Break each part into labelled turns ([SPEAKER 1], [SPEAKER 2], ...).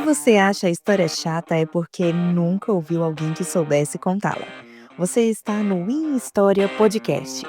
[SPEAKER 1] você acha a história chata é porque nunca ouviu alguém que soubesse contá-la. Você está no In História Podcast.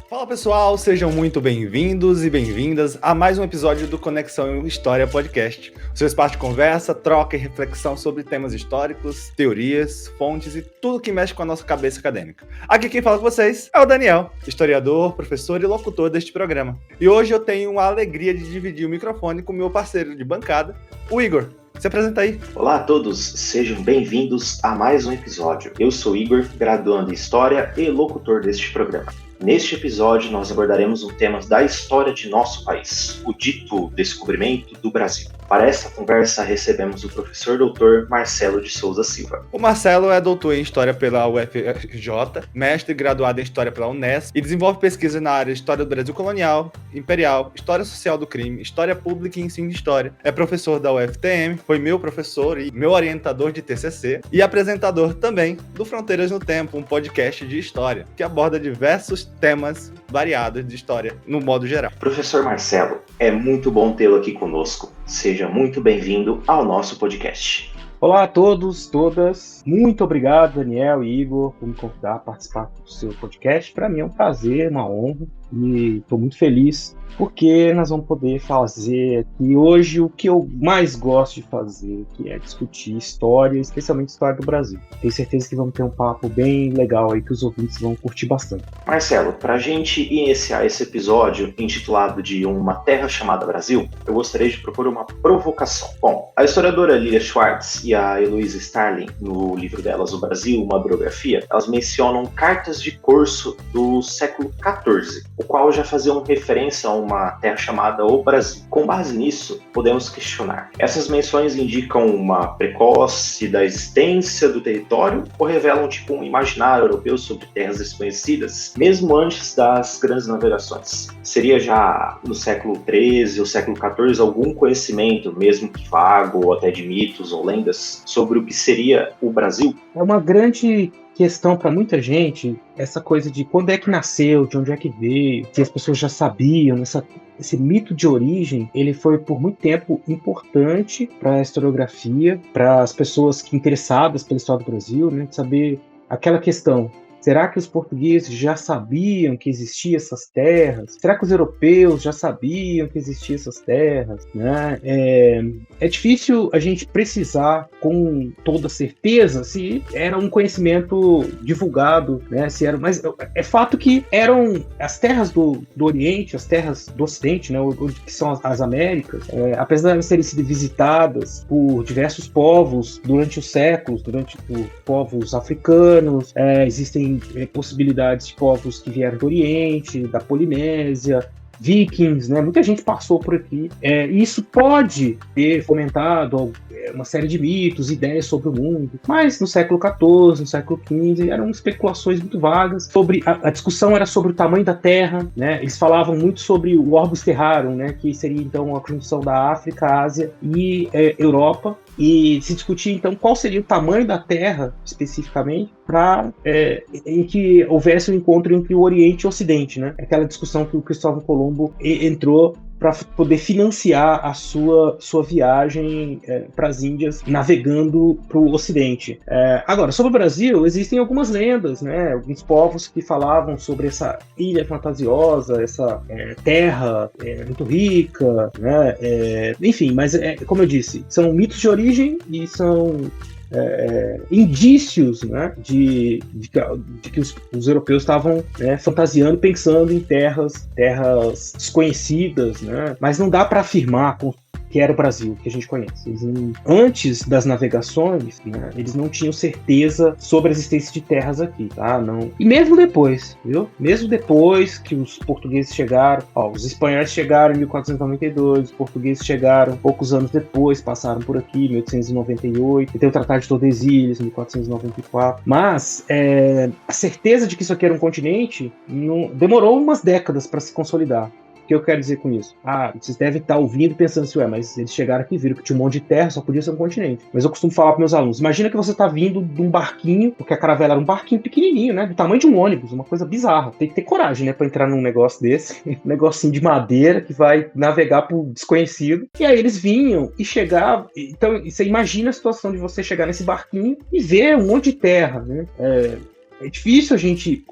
[SPEAKER 2] Fala pessoal, sejam muito bem-vindos e bem-vindas a mais um episódio do Conexão História Podcast. O seu espaço de conversa, troca e reflexão sobre temas históricos, teorias, fontes e tudo que mexe com a nossa cabeça acadêmica. Aqui quem fala com vocês é o Daniel, historiador, professor e locutor deste programa. E hoje eu tenho a alegria de dividir o microfone com o meu parceiro de bancada, o Igor. Se apresenta aí.
[SPEAKER 3] Olá a todos, sejam bem-vindos a mais um episódio. Eu sou Igor, graduando em História e locutor deste programa. Neste episódio, nós abordaremos um tema da história de nosso país, o dito descobrimento do Brasil. Para essa conversa, recebemos o professor doutor Marcelo de Souza Silva.
[SPEAKER 2] O Marcelo é doutor em História pela UFRJ, mestre e graduado em História pela Unesp e desenvolve pesquisa na área de História do Brasil Colonial, Imperial, História Social do Crime, História Pública e Ensino de História. É professor da UFTM, foi meu professor e meu orientador de TCC e apresentador também do Fronteiras no Tempo, um podcast de história, que aborda diversos temas variados de história no modo geral.
[SPEAKER 3] Professor Marcelo, é muito bom tê-lo aqui conosco. Seja muito bem-vindo ao nosso podcast.
[SPEAKER 4] Olá a todos, todas. Muito obrigado, Daniel e Igor, por me convidar a participar do seu podcast. Para mim é um prazer, uma honra e estou muito feliz porque nós vamos poder fazer aqui hoje o que eu mais gosto de fazer, que é discutir história, especialmente história do Brasil. Tenho certeza que vamos ter um papo bem legal aí que os ouvintes vão curtir bastante.
[SPEAKER 3] Marcelo, para a gente iniciar esse episódio intitulado de Uma Terra Chamada Brasil, eu gostaria de propor uma provocação. Bom, a historiadora Lilia Schwartz e a Heloísa Starling, no livro delas O Brasil, uma biografia, elas mencionam cartas de corso do século XIV, o qual já faziam referência a uma terra chamada O Brasil. Com base nisso, podemos questionar: essas menções indicam uma precoce da existência do território ou revelam um imaginário europeu sobre terras desconhecidas, mesmo antes das grandes navegações? Seria já no século XIII ou século XIV algum conhecimento, mesmo que vago ou até de mitos ou lendas, sobre o que seria o Brasil?
[SPEAKER 4] É uma grande questão para muita gente, essa coisa de quando é que nasceu, de onde é que veio, se as pessoas já sabiam, esse mito de origem, ele foi por muito tempo importante para a historiografia, para as pessoas interessadas pela história do Brasil, né, de saber aquela questão. Será que os portugueses já sabiam que existiam essas terras? Será que os europeus já sabiam que existiam essas terras? Né? É difícil a gente precisar com toda certeza se era um conhecimento divulgado, né? Mas é fato que eram as terras do Oriente, as terras do Ocidente, né? Que são as Américas, apesar de serem sido visitadas por diversos povos durante os séculos, por povos africanos, existem possibilidades de povos que vieram do Oriente, da Polinésia, vikings, né? Muita gente passou por aqui. E isso pode ter fomentado uma série de mitos, ideias sobre o mundo, mas no século XIV, no século XV, eram especulações muito vagas. A discussão era sobre o tamanho da Terra, né? Eles falavam muito sobre o Orbis Terrarum, né? Que seria então a junção da África, Ásia e Europa. E se discutir, então, qual seria o tamanho da Terra, especificamente, para em que houvesse um encontro entre o Oriente e o Ocidente, né? Aquela discussão que o Cristóvão Colombo entrou para poder financiar a sua viagem para as Índias, navegando para o Ocidente. Agora, sobre o Brasil, existem algumas lendas, né? Alguns povos que falavam sobre essa ilha fantasiosa, essa terra muito rica, né? Enfim, mas como eu disse, são mitos de origem e são indícios, né, de que os europeus estavam, né, fantasiando, pensando em terras desconhecidas, né, mas não dá para afirmar que era o Brasil que a gente conhece. Antes das navegações, né, eles não tinham certeza sobre a existência de terras aqui, tá? Não. E mesmo depois, viu? Mesmo depois que os portugueses chegaram, os espanhóis chegaram em 1492, os portugueses chegaram poucos anos depois, passaram por aqui, em 1898, e tem o Tratado de Tordesilhas, em 1494. Mas a certeza de que isso aqui era um continente demorou umas décadas para se consolidar. que eu quero dizer com isso? Vocês devem estar ouvindo e pensando assim, mas eles chegaram aqui, viram que tinha um monte de terra, só podia ser um continente. Mas eu costumo falar para meus alunos, imagina que você está vindo de um barquinho, porque a caravela era um barquinho pequenininho, né, do tamanho de um ônibus, uma coisa bizarra. Tem que ter coragem, né, para entrar num negócio desse, um negocinho de madeira que vai navegar por desconhecido. E aí eles vinham e chegavam, então você imagina a situação de você chegar nesse barquinho e ver um monte de terra, né, é difícil a gente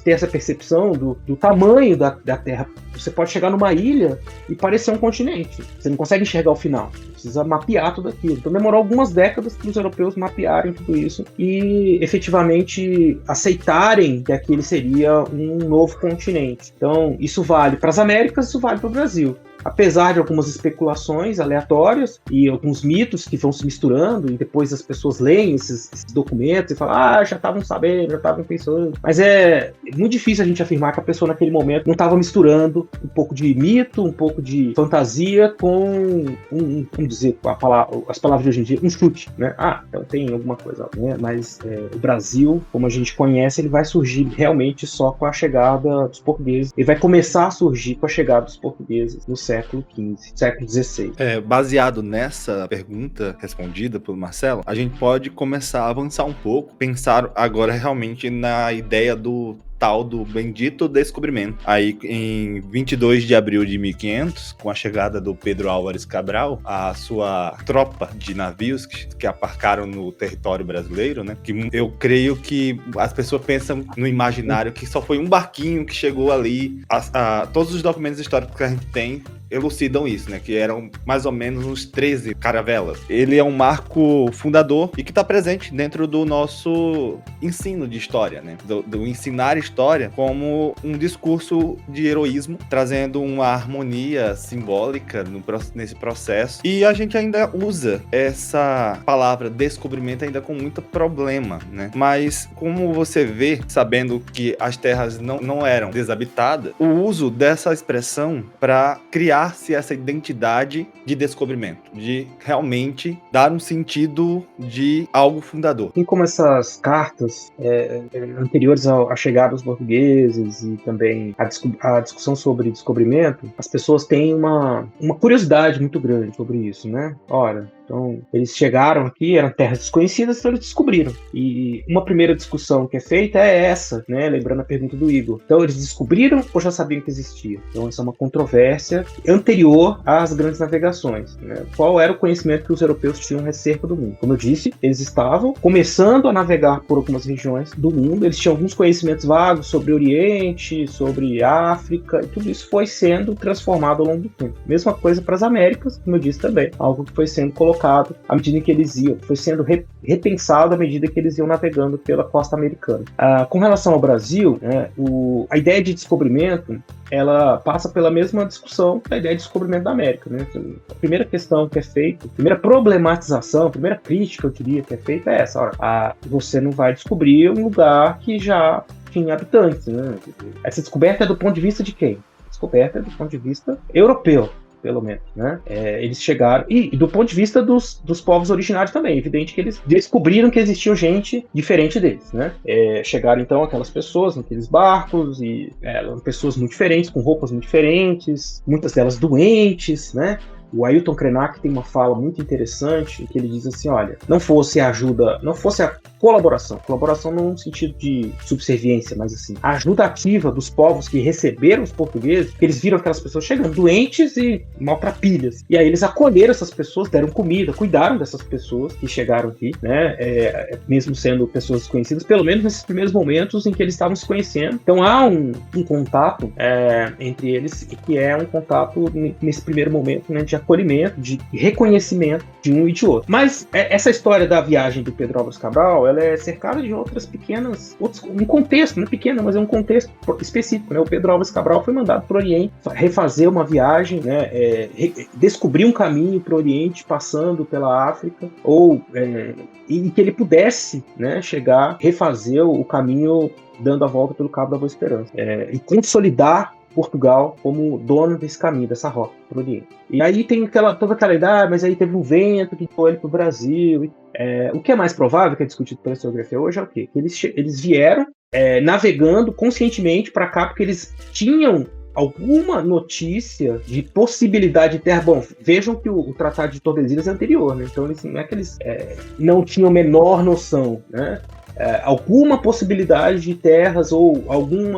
[SPEAKER 4] ter essa percepção do tamanho da Terra. Você pode chegar numa ilha e parecer um continente. Você não consegue enxergar o final. Precisa mapear tudo aquilo. Então demorou algumas décadas para os europeus mapearem tudo isso e efetivamente aceitarem que aquele seria um novo continente. Então isso vale para as Américas, isso vale para o Brasil. Apesar de algumas especulações aleatórias e alguns mitos que vão se misturando e depois as pessoas leem esses documentos e falam, já estavam sabendo, já estavam pensando. Mas é muito difícil a gente afirmar que a pessoa naquele momento não estava misturando um pouco de mito, um pouco de fantasia com, vamos dizer, as palavras de hoje em dia, um chute, né? Então tem alguma coisa, né? Mas o Brasil, como a gente conhece, ele vai surgir realmente só com a chegada dos portugueses. Ele vai começar a surgir com a chegada dos portugueses no século XV, século XVI.
[SPEAKER 2] Baseado nessa pergunta respondida pelo Marcelo, a gente pode começar a avançar um pouco, pensar agora realmente na ideia do tal do bendito descobrimento. Aí, em 22 de abril de 1500, com a chegada do Pedro Álvares Cabral, a sua tropa de navios que aparcaram no território brasileiro, né? Que eu creio que as pessoas pensam no imaginário que só foi um barquinho que chegou ali. Todos os documentos históricos que a gente tem elucidam isso, né? Que eram mais ou menos uns 13 caravelas. Ele é um marco fundador e que está presente dentro do nosso ensino de história, né? Do ensinar história como um discurso de heroísmo, trazendo uma harmonia simbólica nesse processo. E a gente ainda usa essa palavra descobrimento ainda com muito problema, né? Mas como você vê, sabendo que as terras não eram desabitadas, o uso dessa expressão para criar-se essa identidade de descobrimento, de realmente dar um sentido de algo fundador.
[SPEAKER 4] Assim como essas cartas anteriores à chegada dos portugueses e também a discussão sobre descobrimento, as pessoas têm uma curiosidade muito grande sobre isso, né? Então, eles chegaram aqui, eram terras desconhecidas, então eles descobriram. E uma primeira discussão que é feita é essa, né? Lembrando a pergunta do Igor. Então, eles descobriram ou já sabiam que existia? Então, essa é uma controvérsia anterior às grandes navegações, né? Qual era o conhecimento que os europeus tinham acerca do mundo? Como eu disse, eles estavam começando a navegar por algumas regiões do mundo, eles tinham alguns conhecimentos vagos sobre o Oriente, sobre África, e tudo isso foi sendo transformado ao longo do tempo. Mesma coisa para as Américas, como eu disse também, algo que foi sendo colocado à medida que eles iam, foi sendo repensado à medida que eles iam navegando pela costa americana. Com relação ao Brasil, né, a ideia de descobrimento, ela passa pela mesma discussão da ideia de descobrimento da América, né? A primeira questão que é feita, a primeira problematização, a primeira crítica, eu diria, que é feita é essa: você não vai descobrir um lugar que já tinha habitantes, né? Essa descoberta é do ponto de vista de quem? A descoberta é do ponto de vista europeu, pelo menos, né? Eles chegaram, e do ponto de vista dos povos originários também, é evidente que eles descobriram que existia gente diferente deles, né? Chegaram então aquelas pessoas naqueles barcos, e eram pessoas muito diferentes, com roupas muito diferentes, muitas delas doentes, né? O Ailton Krenak tem uma fala muito interessante, que ele diz assim: olha, não fosse a ajuda, não fosse a colaboração não no sentido de subserviência, mas assim, a ajuda ativa dos povos que receberam os portugueses, que eles viram aquelas pessoas chegando doentes e maltrapilhas, e aí eles acolheram essas pessoas, deram comida, cuidaram dessas pessoas que chegaram aqui, né, mesmo sendo pessoas desconhecidas, pelo menos nesses primeiros momentos em que eles estavam se conhecendo. Então há um contato entre eles, que é um contato nesse primeiro momento, né, de acolhimento, de reconhecimento de um e de outro. Mas essa história da viagem do Pedro Álvares Cabral, ela é cercada de outras um contexto, não é pequeno, mas é um contexto específico, né? O Pedro Álvares Cabral foi mandado para o Oriente refazer uma viagem, né? Descobrir um caminho para o Oriente, passando pela África, e que ele pudesse, né, refazer o caminho dando a volta pelo Cabo da Boa Esperança, e consolidar Portugal como dono desse caminho, dessa rota para o Oriente. E aí tem toda aquela ideia, mas aí teve um vento que levou ele para o Brasil. O que é mais provável, que é discutido pela historiografia hoje, é o quê? Que eles vieram navegando conscientemente para cá, porque eles tinham alguma notícia de possibilidade de terra. Bom, vejam que o Tratado de Tordesilhas é anterior, né? Então não é que eles não tinham a menor noção, né? Alguma possibilidade de terras ou algum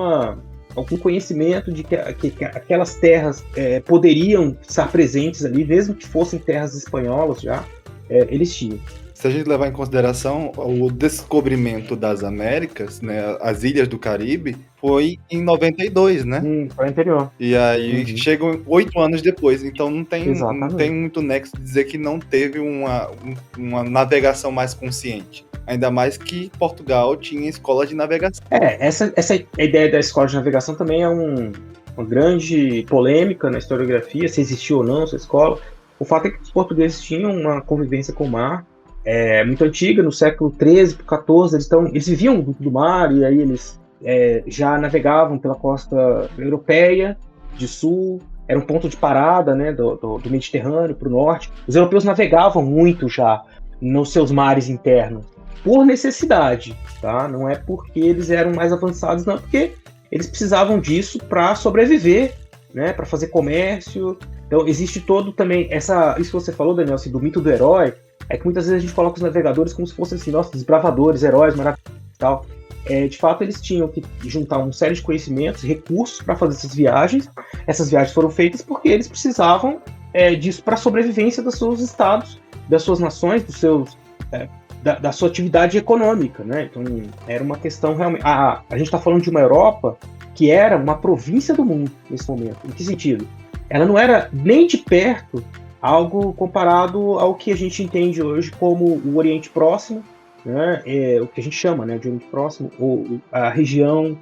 [SPEAKER 4] conhecimento de que aquelas terras poderiam estar presentes ali, mesmo que fossem terras espanholas já, eles tinham.
[SPEAKER 2] Se a gente levar em consideração o descobrimento das Américas, né, as ilhas do Caribe, foi em 92, né?
[SPEAKER 4] Foi anterior.
[SPEAKER 2] E aí chegam 8 anos depois, então não tem muito nexo de dizer que não teve uma navegação mais consciente. Ainda mais que Portugal tinha escola de navegação.
[SPEAKER 4] Essa ideia da escola de navegação também é uma grande polêmica na historiografia, se existiu ou não essa escola. O fato é que os portugueses tinham uma convivência com o mar muito antiga, no século XIII para XIV, eles viviam do mar, e aí eles já navegavam pela costa europeia, de sul, era um ponto de parada, né, do Mediterrâneo para o norte. Os europeus navegavam muito já nos seus mares internos, por necessidade, tá? Não é porque eles eram mais avançados, não, porque eles precisavam disso para sobreviver, né, para fazer comércio. Então existe todo também isso que você falou, Daniel, assim, do mito do herói, é que muitas vezes a gente coloca os navegadores como se fossem assim, nossa, desbravadores, heróis, maravilhosos e tal. De fato, eles tinham que juntar uma série de conhecimentos, recursos para fazer essas viagens. Essas viagens foram feitas porque eles precisavam disso para a sobrevivência dos seus estados, das suas nações, dos seus da sua atividade econômica, né? Então era uma questão realmente. A gente está falando de uma Europa que era uma província do mundo nesse momento. Em que sentido? Ela não era nem de perto algo comparado ao que a gente entende hoje como o Oriente Próximo, né? O que a gente chama, né, de Oriente Próximo, ou a região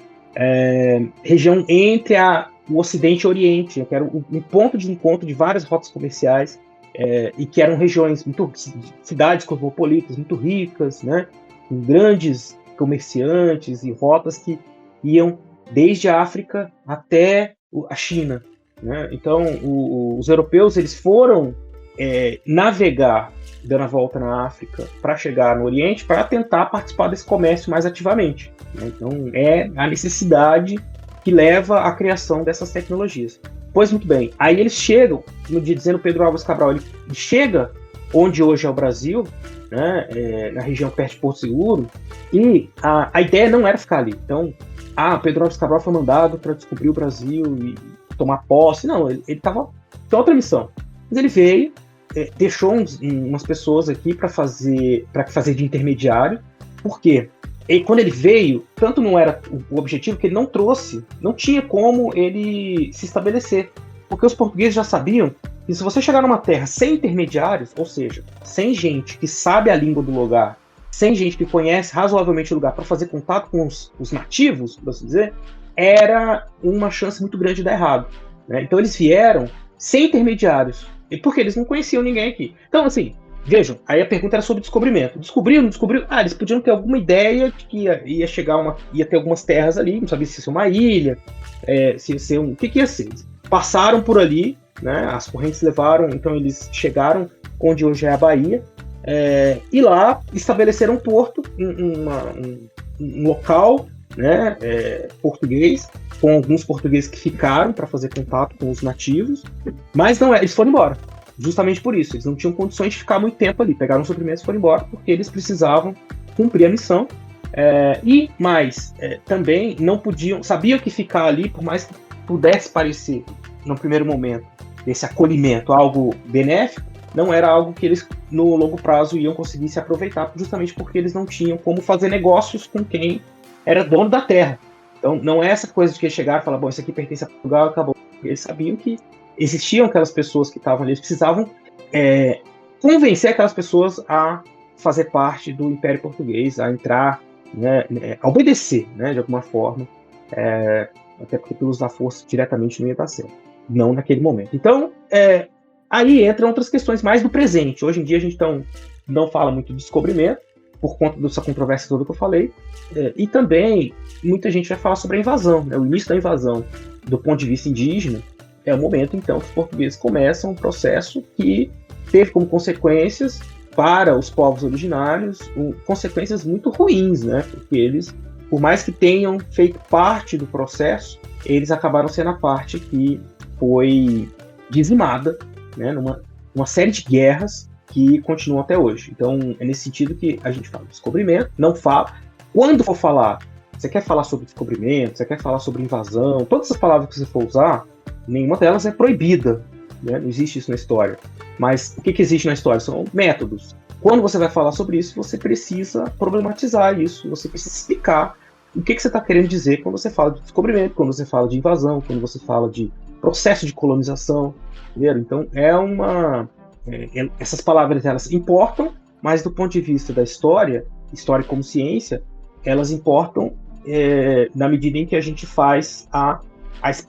[SPEAKER 4] entre o Ocidente e o Oriente, que era um ponto de encontro de várias rotas comerciais, e que eram regiões, cidades cosmopolitas muito ricas, né, com grandes comerciantes e rotas que iam desde a África até a China, né? Então os europeus eles foram navegar, dando a volta na África para chegar no Oriente, para tentar participar desse comércio mais ativamente, né? Então é a necessidade que leva à criação dessas tecnologias. Pois muito bem, aí eles chegam, no dia dizendo Pedro Álvares Cabral, ele chega onde hoje é o Brasil, né, na região perto de Porto Seguro, e a ideia não era ficar ali. Então, Pedro Álvares Cabral foi mandado para descobrir o Brasil e tomar posse. Não, ele estava com outra missão. Mas ele veio, deixou umas pessoas aqui para fazer de intermediário. Por quê? Quando ele veio, tanto não era o objetivo, que ele não tinha como ele se estabelecer. Porque os portugueses já sabiam que se você chegar numa terra sem intermediários, ou seja, sem gente que sabe a língua do lugar, sem gente que conhece razoavelmente o lugar para fazer contato com os nativos, por assim dizer, era uma chance muito grande de dar errado, né? Então eles vieram sem intermediários, porque eles não conheciam ninguém aqui. Então, assim, vejam, aí a pergunta era sobre descobrimento. Descobriu, não descobriu? Eles podiam ter alguma ideia de que ia ter algumas terras ali, não sabia se ia ser uma ilha, se ia ser o que ia ser. Passaram por ali, né? As correntes levaram, então eles chegaram onde hoje é a Bahia, e lá estabeleceram um porto, um local, né, português, com alguns portugueses que ficaram para fazer contato com os nativos, mas não eles foram embora. Justamente por isso, eles não tinham condições de ficar muito tempo ali. Pegaram os suprimentos e foram embora, porque eles precisavam cumprir a missão. Também não podiam, sabiam que ficar ali, por mais que pudesse parecer, no primeiro momento, desse acolhimento, algo benéfico, não era algo que eles, no longo prazo, iam conseguir se aproveitar, justamente porque eles não tinham como fazer negócios com quem era dono da terra. Então, não é essa coisa de que chegar e falar, bom, isso aqui pertence a Portugal, acabou. Eles sabiam que existiam aquelas pessoas que estavam ali, eles precisavam convencer aquelas pessoas a fazer parte do Império Português, a entrar, né, a obedecer, né, de alguma forma, até porque pelo uso da força diretamente não ia dar certo, não naquele momento. Então, aí entram outras questões mais do presente. Hoje em dia a gente não fala muito de descobrimento, por conta dessa controvérsia toda que eu falei, e também muita gente vai falar sobre a invasão, né, o início da invasão do ponto de vista indígena. É o momento, então, que os portugueses começam um processo que teve como consequências para os povos originários consequências muito ruins, né? Porque eles por mais que tenham feito parte do processo, eles acabaram sendo a parte que foi dizimada, né, numa série de guerras que continuam até hoje. Então, é nesse sentido que a gente fala de descobrimento, não fala. Quando for falar, você quer falar sobre descobrimento, você quer falar sobre invasão, todas essas palavras que você for usar, nenhuma delas é proibida, né? Não existe isso na história. Mas o que existe na história? São métodos. Quando você vai falar sobre isso, você precisa problematizar isso, você precisa explicar o que você está querendo dizer quando você fala de descobrimento, quando você fala de invasão, quando você fala de processo de colonização, entendeu? Então, essas palavras, elas importam, mas do ponto de vista da história como ciência, elas importam na medida em que a gente faz a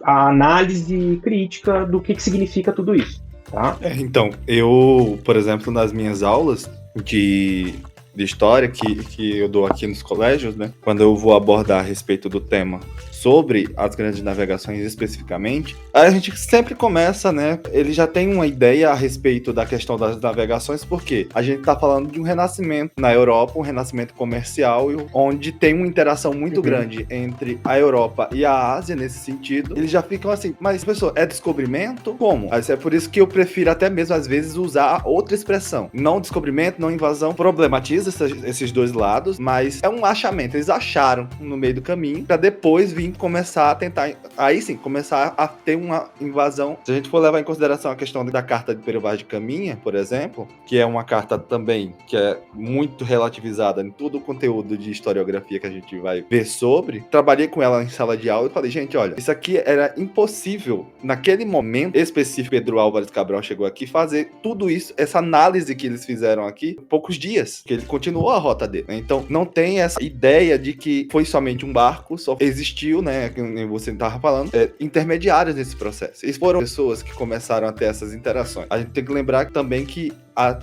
[SPEAKER 4] análise crítica do que significa tudo isso. Tá?
[SPEAKER 2] Então, eu, por exemplo, nas minhas aulas de história que eu dou aqui nos colégios, né, quando eu vou abordar a respeito do tema sobre as grandes navegações especificamente, a gente sempre começa, né, ele já tem uma ideia a respeito da questão das navegações, porque a gente tá falando de um renascimento na Europa, um renascimento comercial, onde tem uma interação muito grande entre a Europa e a Ásia nesse sentido. Eles já ficam assim, mas pessoal, é descobrimento? Como? É por isso que eu prefiro até mesmo às vezes usar outra expressão. Não descobrimento, não invasão, problematiza esses dois lados, mas é um achamento. Eles acharam no meio do caminho para depois vir começar a tentar, aí sim, começar a ter uma invasão. Se a gente for levar em consideração a questão da carta de Pero Vaz de Caminha, por exemplo, que é uma carta também que é muito relativizada em todo o conteúdo de historiografia que a gente vai ver sobre, trabalhei com ela em sala de aula e falei, gente, olha, isso aqui era impossível naquele momento específico. Pedro Álvares Cabral chegou aqui fazer tudo isso, essa análise que eles fizeram aqui em poucos dias, que ele continuou a rota dele, né? Então não tem essa ideia de que foi somente um barco, só existiu, né, que você estava falando, intermediários nesse processo. Eles foram pessoas que começaram a ter essas interações. A gente tem que lembrar também que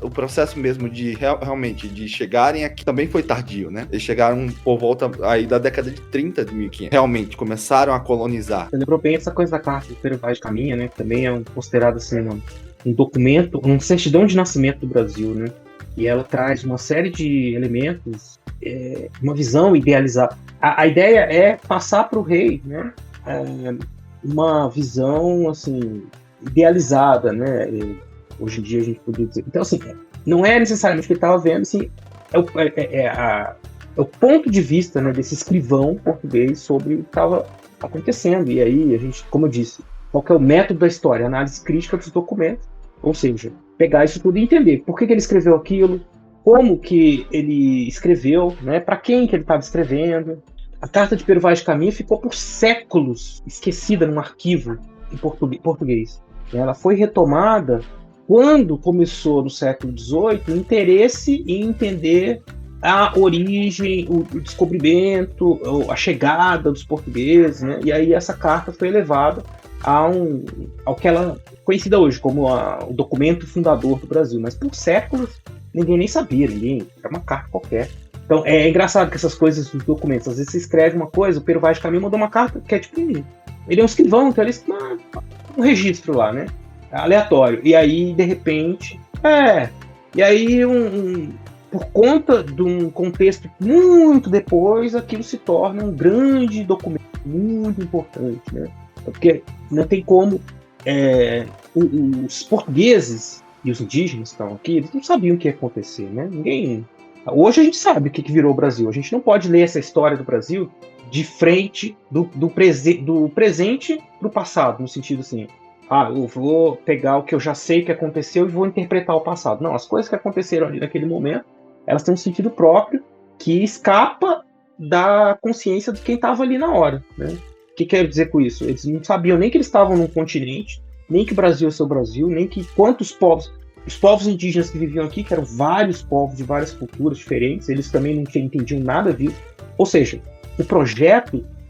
[SPEAKER 2] o processo mesmo de realmente de chegarem aqui também foi tardio, né? Eles chegaram por volta aí da década de 30 de 1500. Realmente começaram a colonizar.
[SPEAKER 4] Você lembrou bem essa coisa da carta de Pero Vaz de Caminha, né? Que também é considerado assim um documento, uma certidão de nascimento do Brasil, né? E ela traz uma série de elementos, uma visão idealizada. A ideia é passar para o rei, né, uma visão assim, idealizada, né? Hoje em dia a gente poderia dizer. Então, assim, não é necessariamente o que ele estava vendo, assim, é o ponto de vista, né, desse escrivão português sobre o que estava acontecendo. E aí, a gente, como eu disse, qual que é o método da história? Análise crítica dos documentos. Ou seja, pegar isso tudo e entender por que ele escreveu aquilo, como que ele escreveu, né, para quem que ele estava escrevendo. A carta de Pero Vaz de Caminha ficou por séculos esquecida num arquivo em português. Ela foi retomada quando começou no século XVIII o interesse em entender a origem, o descobrimento, a chegada dos portugueses, né? E aí essa carta foi elevada ao que ela é conhecida hoje como o documento fundador do Brasil. Mas por séculos ninguém nem sabia, era uma carta qualquer. Então é engraçado que essas coisas dos documentos, às vezes você escreve uma coisa, o Pero Vaz de Caminha mandou uma carta que é tipo, ele é um escrivão, então ele um registro lá, né? Aleatório. E aí, de repente, e aí por conta de um contexto muito depois, aquilo se torna um grande documento, muito importante, né? Porque não tem como os portugueses e os indígenas que estavam aqui, eles não sabiam o que ia acontecer, né? Hoje a gente sabe o que virou o Brasil. A gente não pode ler essa história do Brasil de frente do presente para o passado, no sentido assim, eu vou pegar o que eu já sei que aconteceu e vou interpretar o passado. Não, as coisas que aconteceram ali naquele momento, elas têm um sentido próprio que escapa da consciência de quem estava ali na hora, né? O que quero dizer com isso? Eles não sabiam nem que eles estavam num continente, nem que o Brasil é o seu Brasil, nem que quantos povos... Os povos indígenas que viviam aqui, que eram vários povos de várias culturas diferentes, eles também não entendiam nada disso. Ou seja,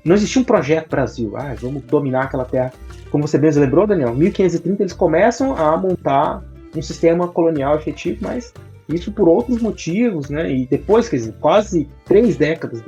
[SPEAKER 4] não existia um projeto Brasil. Vamos dominar aquela terra. Como você mesmo lembrou, Daniel, em 1530 eles começam a montar um sistema colonial efetivo, mas isso por outros motivos, né? E depois, quer dizer, quase 3 décadas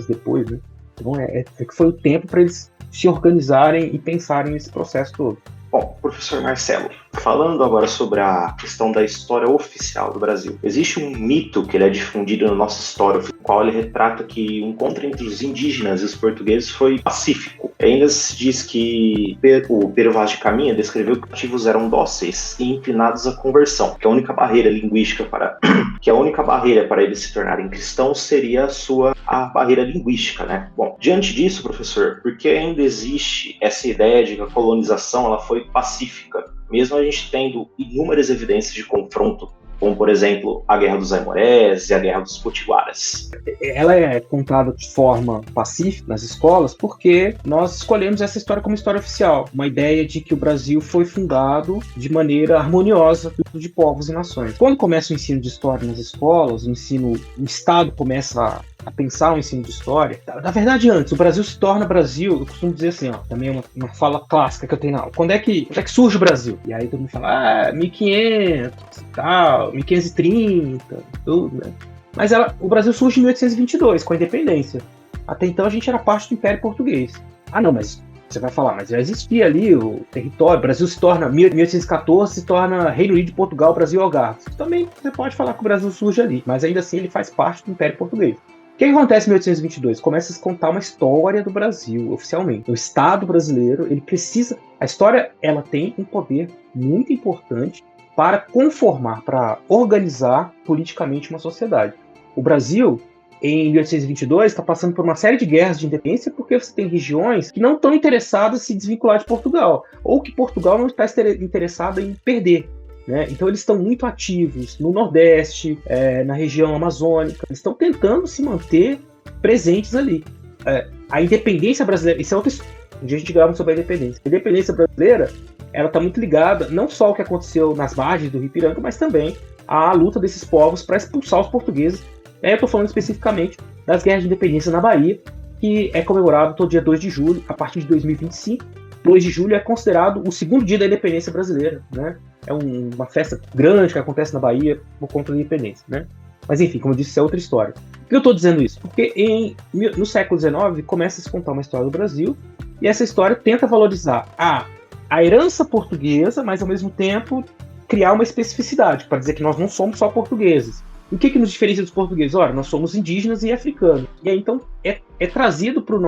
[SPEAKER 4] depois, né? Então que foi o tempo para eles se organizarem e pensarem nesse processo todo.
[SPEAKER 3] Bom, professor Marcelo, falando agora sobre a questão da história oficial do Brasil, existe um mito que ele é difundido na nossa história, no qual ele retrata que o encontro entre os indígenas e os portugueses foi pacífico. Ainda se diz que o Pero Vaz de Caminha descreveu que os nativos eram dóceis e inclinados à conversão, que a única barreira linguística para eles se tornarem cristãos seria a barreira linguística, né? Bom, diante disso, professor, por que ainda existe essa ideia de que a colonização ela foi pacífica, mesmo a gente tendo inúmeras evidências de confronto, como, por exemplo, a Guerra dos Aimorés e a Guerra dos Potiguaras?
[SPEAKER 4] Ela é contada de forma pacífica nas escolas porque nós escolhemos essa história como história oficial, uma ideia de que o Brasil foi fundado de maneira harmoniosa de povos e nações. Quando começa o ensino de história nas escolas, o Estado começa a pensar o ensino de história. Na verdade, antes, o Brasil se torna Brasil, eu costumo dizer assim, também é uma fala clássica que eu tenho na aula. Quando é que surge o Brasil? E aí todo mundo fala, 1500 e tal, 1530, tudo, né? Mas o Brasil surge em 1822, com a independência. Até então a gente era parte do Império Português. Não, mas você vai falar, mas já existia ali o território, o Brasil se torna, 1814, se torna Reino Unido de Portugal, Brasil e Algarve. Também você pode falar que o Brasil surge ali, mas ainda assim ele faz parte do Império Português. O que acontece em 1822? Começa a se contar uma história do Brasil, oficialmente. O Estado brasileiro, ele precisa... A história, ela tem um poder muito importante para conformar, para organizar politicamente uma sociedade. O Brasil, em 1822, está passando por uma série de guerras de independência porque você tem regiões que não estão interessadas em se desvincular de Portugal, ou que Portugal não está interessado em perder. Né? Então eles estão muito ativos no Nordeste, na região amazônica, eles estão tentando se manter presentes ali. A independência brasileira, isso é outra história, um dia a gente grava sobre a independência. A independência brasileira, ela está muito ligada não só ao que aconteceu nas margens do Rio Ipiranga, mas também à luta desses povos para expulsar os portugueses. Eu estou falando especificamente das guerras de independência na Bahia, que é comemorado todo dia 2 de julho, a partir de 2025. 2 de julho é considerado o segundo dia da independência brasileira, né? É uma festa grande que acontece na Bahia por conta da independência, né? Mas enfim, como eu disse, isso é outra história. Por que eu estou dizendo isso? Porque no século XIX começa a se contar uma história do Brasil e essa história tenta valorizar a herança portuguesa, mas ao mesmo tempo criar uma especificidade para dizer que nós não somos só portugueses. E o que nos diferencia dos portugueses? Ora, nós somos indígenas e africanos. E aí então é trazido para a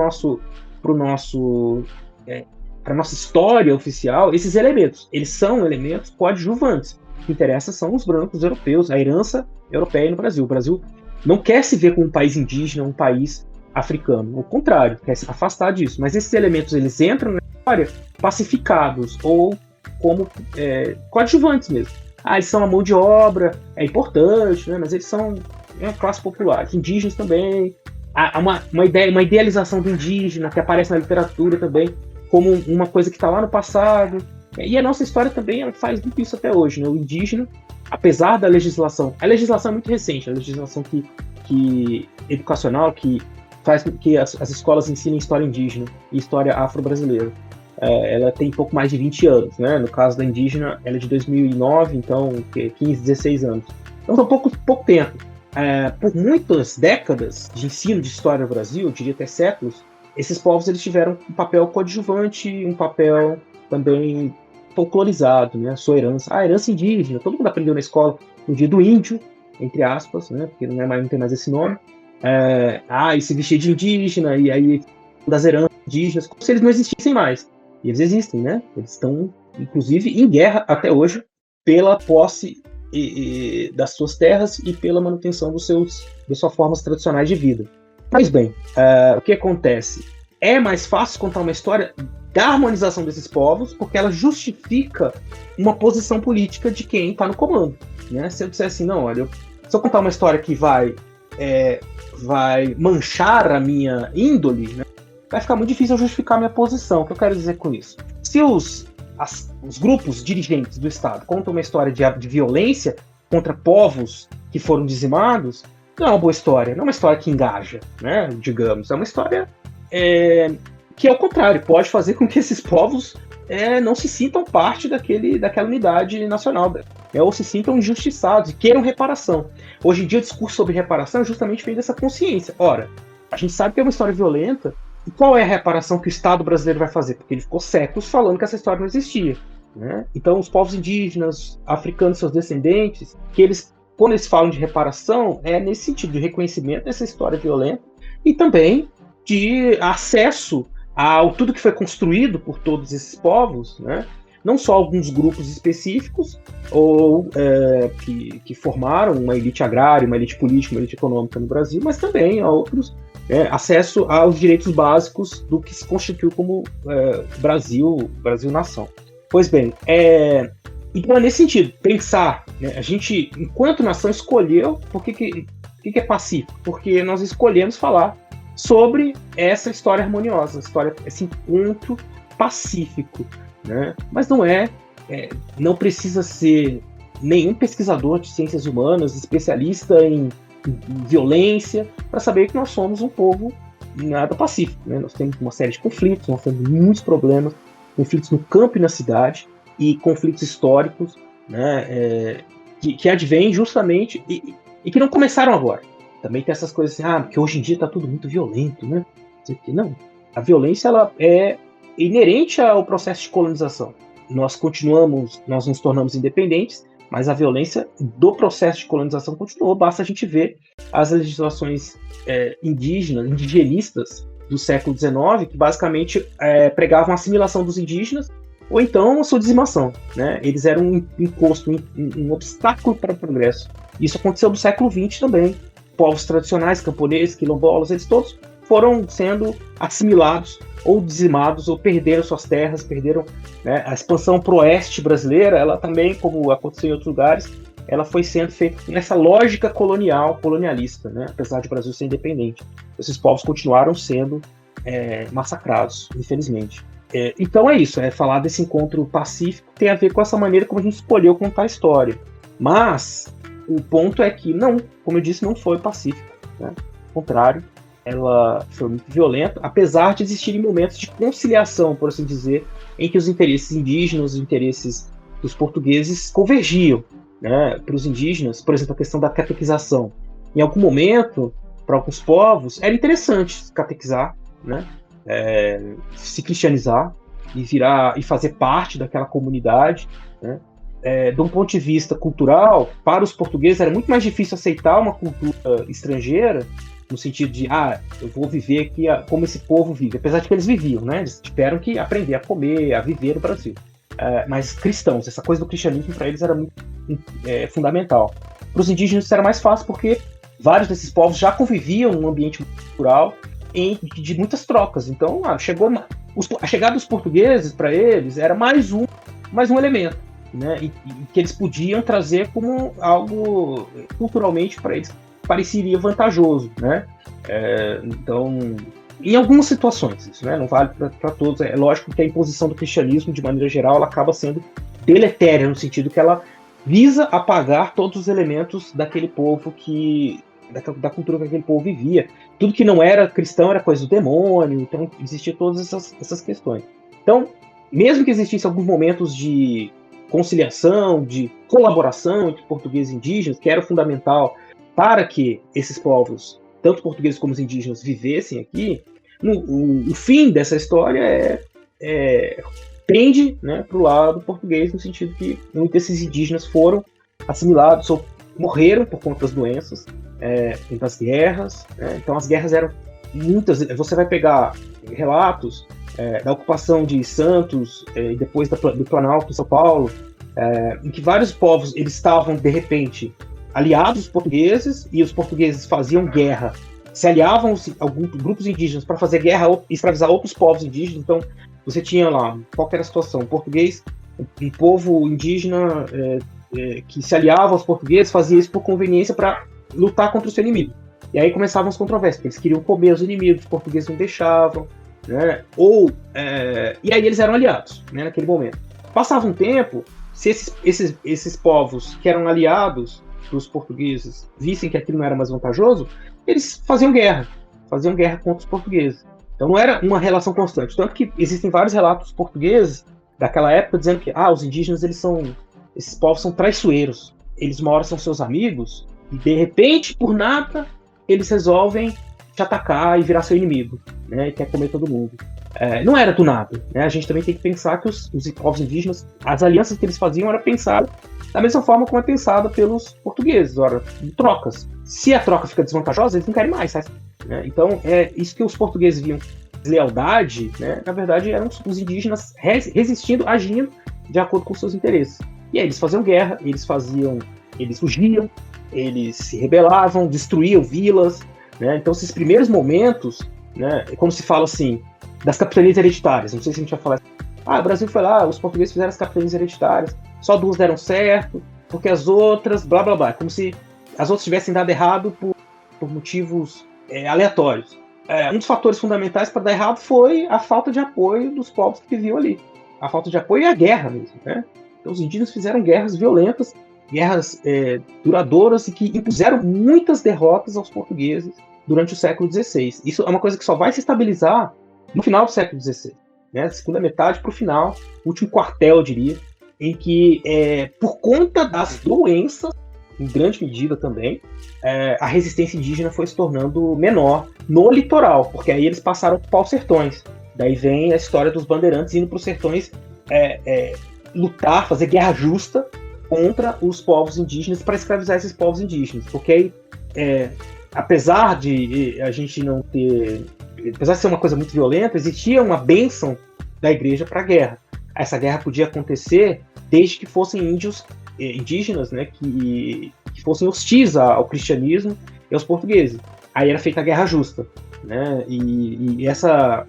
[SPEAKER 4] nossa história oficial esses elementos. Eles são elementos coadjuvantes. O que interessa são os brancos europeus, a herança europeia no Brasil. O Brasil não quer se ver como um país indígena, um país africano. Ao contrário, quer se afastar disso. Mas esses elementos eles entram na história pacificados ou como coadjuvantes mesmo. Eles são a mão de obra, é importante, né? Mas eles são uma classe popular. Os indígenas também. Há uma idealização do indígena que aparece na literatura também como uma coisa que está lá no passado. E a nossa história também ela faz muito isso até hoje, né? O indígena, apesar da legislação... A legislação é muito recente, a legislação educacional que faz com que as escolas ensinem história indígena e história afro-brasileira. Ela tem pouco mais de 20 anos, né? No caso da indígena, ela é de 2009, então 15, 16 anos. Então, são pouco tempo. Por muitas décadas de ensino de história no Brasil, eu diria até séculos, esses povos eles tiveram um papel coadjuvante, um papel também folclorizado, né? A sua herança. A herança indígena, todo mundo aprendeu na escola no dia do índio, entre aspas, né? Porque não tem mais esse nome. E se vestir de indígena, e aí das heranças indígenas, como se eles não existissem mais. E eles existem, né? Eles estão, inclusive, em guerra até hoje pela posse das suas terras e pela manutenção das suas formas tradicionais de vida. Mas bem, o que acontece? É mais fácil contar uma história da harmonização desses povos porque ela justifica uma posição política de quem está no comando. Né? Se eu disser assim, não, olha, se eu contar uma história que vai manchar a minha índole, né, vai ficar muito difícil eu justificar a minha posição. O que eu quero dizer com isso? Se os grupos dirigentes do Estado contam uma história de violência contra povos que foram dizimados, não é uma boa história, não é uma história que engaja, né, digamos. É uma história que, ao contrário, pode fazer com que esses povos não se sintam parte daquela unidade nacional, ou se sintam injustiçados e queiram reparação. Hoje em dia, o discurso sobre reparação justamente vem dessa consciência. Ora, a gente sabe que é uma história violenta, e qual é a reparação que o Estado brasileiro vai fazer? Porque ele ficou séculos falando que essa história não existia. né? Então, os povos indígenas, africanos, seus descendentes, quando eles falam de reparação, é nesse sentido de reconhecimento dessa história violenta e também de acesso ao tudo que foi construído por todos esses povos, né? Não só alguns grupos específicos ou que formaram uma elite agrária, uma elite política, uma elite econômica no Brasil, mas também a outros, acesso aos direitos básicos do que se constituiu como Brasil-nação. Pois bem, então é nesse sentido, pensar, né, a gente, enquanto nação, escolheu, por que é pacífico? Porque nós escolhemos falar sobre essa história harmoniosa, esse encontro pacífico, né? Mas não precisa ser nenhum pesquisador de ciências humanas, especialista em violência, para saber que nós somos um povo nada pacífico, né? Nós temos uma série de conflitos, nós temos muitos problemas, conflitos no campo e na cidade, e conflitos históricos, né, que advêm justamente e que não começaram agora. Também tem essas coisas assim, porque hoje em dia está tudo muito violento, né? Não, a violência ela é inerente ao processo de colonização. Nós nos tornamos independentes, mas a violência do processo de colonização continuou. Basta a gente ver as legislações indigenistas do século XIX, que basicamente pregavam a assimilação dos indígenas ou então a sua dizimação, né? Eles eram um imposto, um obstáculo para o progresso. Isso aconteceu no século XX também. Povos tradicionais, camponeses, quilombolas, eles todos foram sendo assimilados ou dizimados ou perderam suas terras, perderam, né? A expansão pro oeste brasileira, ela também, como aconteceu em outros lugares, ela foi sendo feita nessa lógica colonialista, né? Apesar de o Brasil ser independente. Esses povos continuaram sendo massacrados, infelizmente. Então é isso, falar desse encontro pacífico tem a ver com essa maneira como a gente escolheu contar a história. Mas o ponto é que como eu disse, não foi pacífico, né? Ao contrário, ela foi muito violenta, apesar de existirem momentos de conciliação, por assim dizer, em que os interesses indígenas, os interesses dos portugueses convergiam, né? Para os indígenas, por exemplo, a questão da catequização. Em algum momento, para alguns povos, era interessante catequizar, né? Se cristianizar e fazer parte daquela comunidade, né? De um ponto de vista cultural, para os portugueses era muito mais difícil aceitar uma cultura estrangeira, no sentido de, eu vou viver aqui como esse povo vive, apesar de que eles viviam, né? Eles tiveram que aprender a comer, a viver no Brasil. Mas cristãos, essa coisa do cristianismo para eles era muito fundamental. Para os indígenas isso era mais fácil porque vários desses povos já conviviam num ambiente cultural de muitas trocas. Então, a chegada dos portugueses para eles era mais um elemento, né? E que eles podiam trazer como algo culturalmente para eles pareceria vantajoso, né? Então, em algumas situações, isso, né? Não vale para todos. É lógico que a imposição do cristianismo, de maneira geral, ela acaba sendo deletéria, no sentido que ela visa apagar todos os elementos daquele povo da cultura que aquele povo vivia. Tudo que não era cristão era coisa do demônio, então existiam todas essas questões. Então, mesmo que existissem alguns momentos de conciliação, de colaboração entre portugueses e indígenas, que era fundamental para que esses povos, tanto portugueses como os indígenas, vivessem aqui, o fim dessa história pende, né, para o lado português, no sentido que muitos desses indígenas foram assimilados ou morreram por conta das doenças, das guerras, né? Então as guerras eram muitas. Você vai pegar relatos da ocupação de Santos e depois do Planalto em São Paulo, em que vários povos eles estavam de repente aliados aos portugueses e os portugueses faziam guerra, se aliavam a alguns grupos indígenas para fazer guerra e escravizar outros povos indígenas. Então você tinha lá, qual que era a situação? O português, um povo indígena que se aliava aos portugueses, fazia isso por conveniência para lutar contra o seu inimigo. E aí começavam as controvérsias, porque eles queriam comer os inimigos, os portugueses não deixavam, né? E aí eles eram aliados, né, naquele momento. Passava um tempo, se esses povos que eram aliados dos portugueses vissem que aquilo não era mais vantajoso, eles faziam guerra contra os portugueses. Então não era uma relação constante. Tanto que existem vários relatos portugueses daquela época dizendo que os indígenas, esses povos são traiçoeiros. Eles uma hora são seus amigos e de repente, por nada, eles resolvem te atacar e virar seu inimigo, né? E quer comer todo mundo. não era do nada, né? A gente também tem que pensar que os povos indígenas, as alianças que eles faziam eram pensadas da mesma forma como é pensada pelos portugueses, de trocas. Se a troca fica desvantajosa, eles não querem mais, sabe? Né? Então, é isso que os portugueses viam, deslealdade, né? Na verdade, eram os indígenas resistindo, agindo de acordo com seus interesses. E aí eles faziam guerra, eles fugiam, eles se rebelavam, destruíam vilas, né? Então, esses primeiros momentos, né, é como se fala assim, das capitanias hereditárias. Não sei se a gente vai falar assim, o Brasil foi lá, os portugueses fizeram as capitanias hereditárias, só 2 deram certo, porque as outras, blá blá blá, como se as outras tivessem dado errado por motivos aleatórios. Um dos fatores fundamentais para dar errado foi a falta de apoio dos povos que viviam ali. A falta de apoio e a guerra mesmo, né? Então os indígenas fizeram guerras violentas, guerras duradouras e que impuseram muitas derrotas aos portugueses durante o século XVI. Isso é uma coisa que só vai se estabilizar no final do século XVI, né? Segunda metade para o final, último quartel, eu diria, em que, por conta das doenças, em grande medida também, a resistência indígena foi se tornando menor no litoral, porque aí eles passaram para os sertões. Daí vem a história dos bandeirantes indo para os sertões lutar, fazer guerra justa contra os povos indígenas para escravizar esses povos indígenas. Porque aí, apesar de a gente não ter... Apesar de ser uma coisa muito violenta, existia uma bênção da igreja para a guerra. Essa guerra podia acontecer desde que fossem índios indígenas, né, que fossem hostis ao cristianismo e aos portugueses. Aí era feita a guerra justa, né, e essa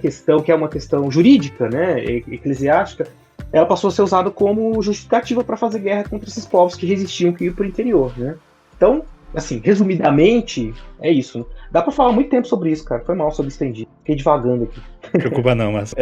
[SPEAKER 4] questão, que é uma questão jurídica, né, eclesiástica, ela passou a ser usada como justificativa para fazer guerra contra esses povos que resistiam, que iam para o interior, né. Então, assim, resumidamente, é isso. Dá para falar muito tempo sobre isso, cara. Foi mal, sobre estendi. Fiquei divagando aqui.
[SPEAKER 2] Não preocupa não, mas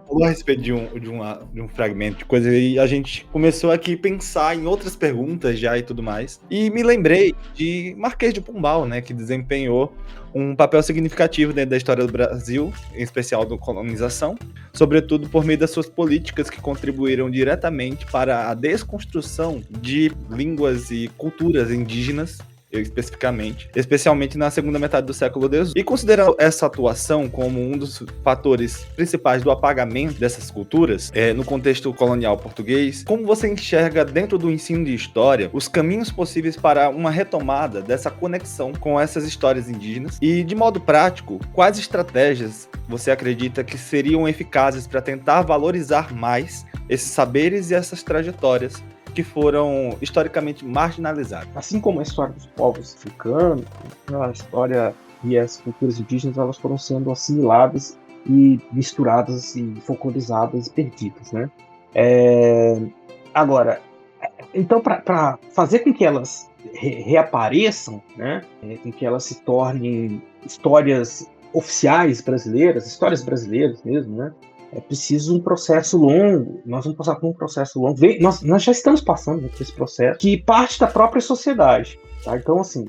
[SPEAKER 2] falou a respeito de um fragmento de coisa e a gente começou aqui a pensar em outras perguntas já e tudo mais. E me lembrei de Marquês de Pombal, né, que desempenhou um papel significativo dentro da história do Brasil, em especial da colonização, sobretudo por meio das suas políticas que contribuíram diretamente para a desconstrução de línguas e culturas indígenas, especialmente na segunda metade do século XVIII. E considerando essa atuação como um dos fatores principais do apagamento dessas culturas, no contexto colonial português, como você enxerga dentro do ensino de história os caminhos possíveis para uma retomada dessa conexão com essas histórias indígenas? E, de modo prático, quais estratégias você acredita que seriam eficazes para tentar valorizar mais esses saberes e essas trajetórias que foram historicamente marginalizados?
[SPEAKER 4] Assim como a história dos povos africanos, a história e as culturas indígenas, elas foram sendo assimiladas e misturadas e folclorizadas e perdidas, né? Agora, então, para fazer com que elas reapareçam, né, com que elas se tornem histórias oficiais brasileiras, histórias brasileiras mesmo, né? É preciso um processo longo, nós vamos passar por um processo longo, nós já estamos passando por esse processo, que parte da própria sociedade. Tá? Então, assim,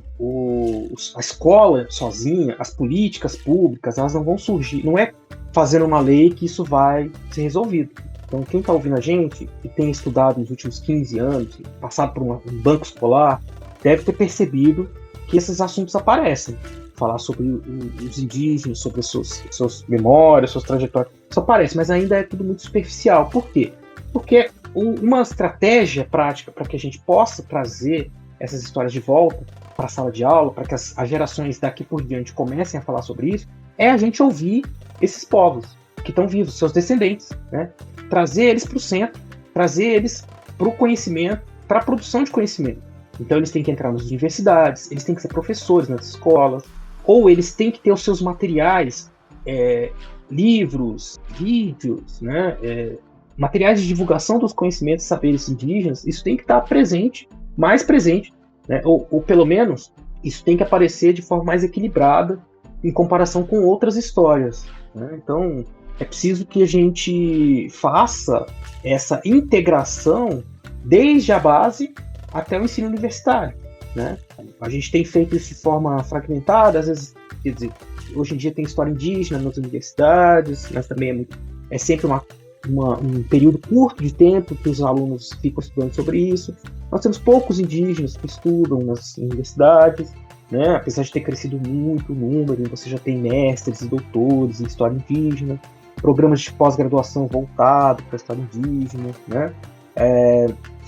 [SPEAKER 4] a escola sozinha, as políticas públicas, elas não vão surgir, não é fazendo uma lei que isso vai ser resolvido. Então, quem está ouvindo a gente, que tem estudado nos últimos 15 anos, passado por um banco escolar, deve ter percebido que esses assuntos aparecem. Falar sobre os indígenas, sobre suas memórias, suas trajetórias. Isso aparece, mas ainda é tudo muito superficial. Por quê? Porque uma estratégia prática para que a gente possa trazer essas histórias de volta para a sala de aula, para que as gerações daqui por diante comecem a falar sobre isso, é a gente ouvir esses povos que estão vivos, seus descendentes, né? Trazer eles para o centro, trazer eles para o conhecimento, para a produção de conhecimento. Então eles têm que entrar nas universidades, eles têm que ser professores nas escolas, ou eles têm que ter os seus materiais, livros, vídeos, né, materiais de divulgação dos conhecimentos e saberes indígenas. Isso tem que estar presente, mais presente, né, ou pelo menos isso tem que aparecer de forma mais equilibrada em comparação com outras histórias, né? Então é preciso que a gente faça essa integração desde a base até o ensino universitário, né? A gente tem feito isso de forma fragmentada, às vezes, quer dizer, hoje em dia tem história indígena nas universidades, mas também é sempre um período curto de tempo que os alunos ficam estudando sobre isso. Nós temos poucos indígenas que estudam nas universidades, né? Apesar de ter crescido muito o número, você já tem mestres e doutores em história indígena, programas de pós-graduação voltado para a história indígena, né?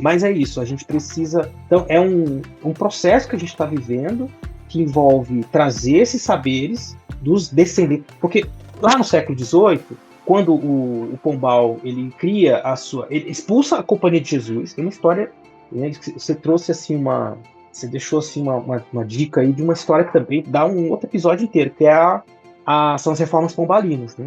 [SPEAKER 4] Mas é isso, a gente precisa... Então, é um processo que a gente está vivendo, que envolve trazer esses saberes dos descendentes. Porque lá no século XVIII, quando o Pombal ele cria ele expulsa a Companhia de Jesus, tem uma história, né, você trouxe assim você deixou assim uma dica aí de uma história que também dá um outro episódio inteiro, que são as reformas pombalinas, né?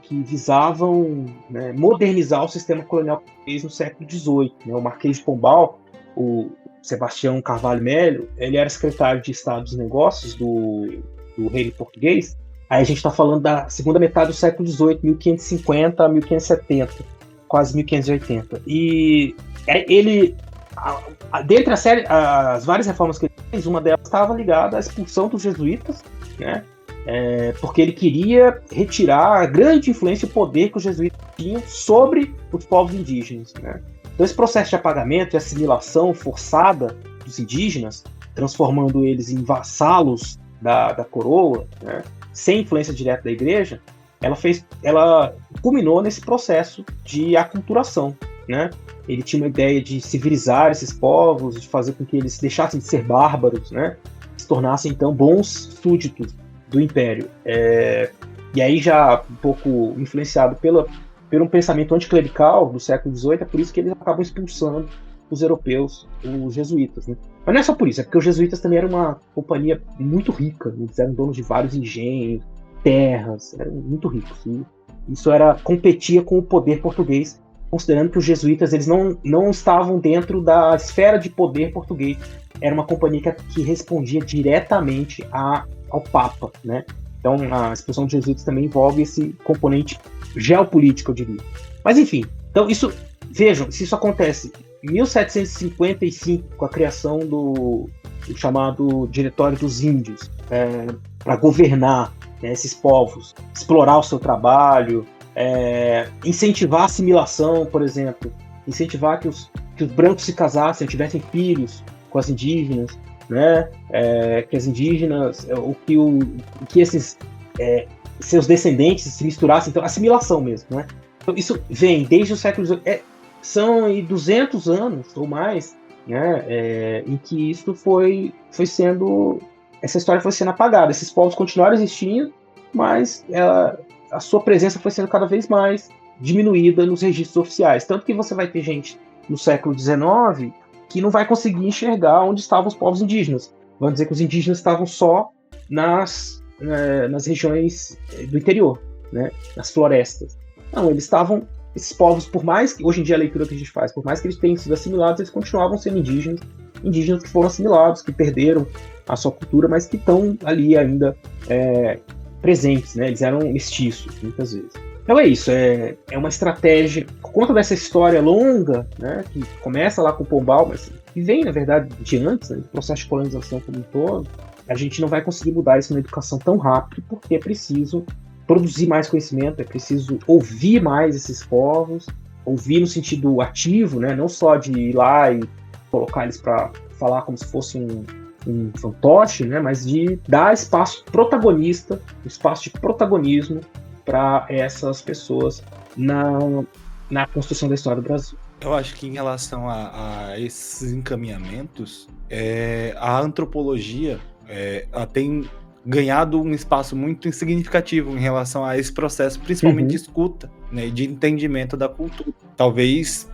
[SPEAKER 4] Que visavam, né, modernizar o sistema colonial português no século XVIII. Né? O Marquês de Pombal, o Sebastião Carvalho Melo, ele era secretário de Estado dos Negócios do reino português. Aí a gente está falando da segunda metade do século XVIII, 1550 a 1570, quase 1580. E ele, dentre as várias reformas que ele fez, uma delas estava ligada à expulsão dos jesuítas, né? Porque ele queria retirar a grande influência e o poder que os jesuítas tinham sobre os povos indígenas, né? Então esse processo de apagamento e assimilação forçada dos indígenas, transformando eles em vassalos da coroa, né, sem influência direta da igreja, ela culminou nesse processo de aculturação, né? Ele tinha uma ideia de civilizar esses povos, de fazer com que eles deixassem de ser bárbaros, né? Se tornassem então bons súditos do Império. E aí já um pouco influenciado pelo um pensamento anticlerical do século XVIII, é por isso que eles acabam expulsando os europeus, os jesuítas, né? Mas não é só por isso, é porque os jesuítas também eram uma companhia muito rica, eles eram donos de vários engenhos, terras, eram muito ricos. E isso competia com o poder português, considerando que os jesuítas eles não estavam dentro da esfera de poder português. Era uma companhia que respondia diretamente ao Papa, né? Então a expulsão dos jesuítas também envolve esse componente geopolítico, eu diria. Mas enfim, então vejam, se isso acontece em 1755, com a criação do chamado Diretório dos Índios, para governar, né, esses povos, explorar o seu trabalho, incentivar a assimilação, por exemplo, incentivar que os brancos se casassem, tivessem filhos com as indígenas, né? Que as indígenas, que esses seus descendentes se misturassem, então assimilação mesmo, né? Então isso vem desde o século XVIII, são 200 anos ou mais, né? Em que isso essa história foi sendo apagada. Esses povos continuaram existindo, mas a sua presença foi sendo cada vez mais diminuída nos registros oficiais, tanto que você vai ter gente no século XIX que não vai conseguir enxergar onde estavam os povos indígenas. Vão dizer que os indígenas estavam só nas regiões do interior, né? Nas florestas. Não, esses povos, por mais que, hoje em dia a leitura que a gente faz, por mais que eles tenham sido assimilados, eles continuavam sendo indígenas que foram assimilados, que perderam a sua cultura, mas que estão ali ainda presentes, né? Eles eram mestiços, muitas vezes. Então é isso, é uma estratégia, por conta dessa história longa, né, que começa lá com o Pombal, mas que vem, na verdade, de antes, né, do processo de colonização como um todo, a gente não vai conseguir mudar isso na educação tão rápido, porque é preciso produzir mais conhecimento, é preciso ouvir mais esses povos, ouvir no sentido ativo, né, não só de ir lá e colocar eles para falar como se fosse um fantoche, né, mas de dar espaço protagonista, espaço de protagonismo para essas pessoas na construção da história do Brasil.
[SPEAKER 2] Eu acho que em relação a esses encaminhamentos, a antropologia ela tem ganhado um espaço muito significativo em relação a esse processo, principalmente de escuta, né, de entendimento da cultura. Talvez,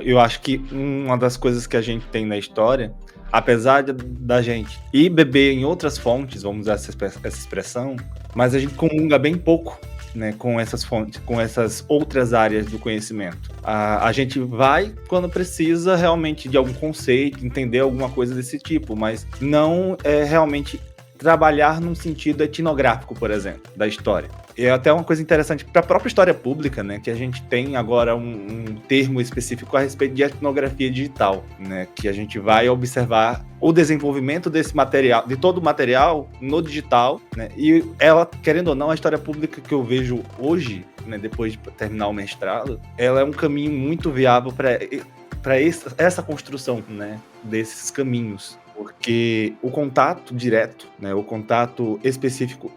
[SPEAKER 2] eu acho que uma das coisas que a gente tem na história, apesar da gente ir beber em outras fontes, vamos usar essa expressão, mas a gente comunga bem pouco, né, com essas fontes, com essas outras áreas do conhecimento. A gente vai quando precisa realmente de algum conceito, entender alguma coisa desse tipo, mas não realmente trabalhar num sentido etnográfico, por exemplo, da história. É até uma coisa interessante para a própria história pública, né, que a gente tem agora um termo específico a respeito de etnografia digital, né, que a gente vai observar o desenvolvimento desse material, de todo o material no digital, né, e ela, querendo ou não, a história pública que eu vejo hoje, né, depois de terminar o mestrado, ela é um caminho muito viável para essa construção, né, desses caminhos porque o contato direto, né, o contato específico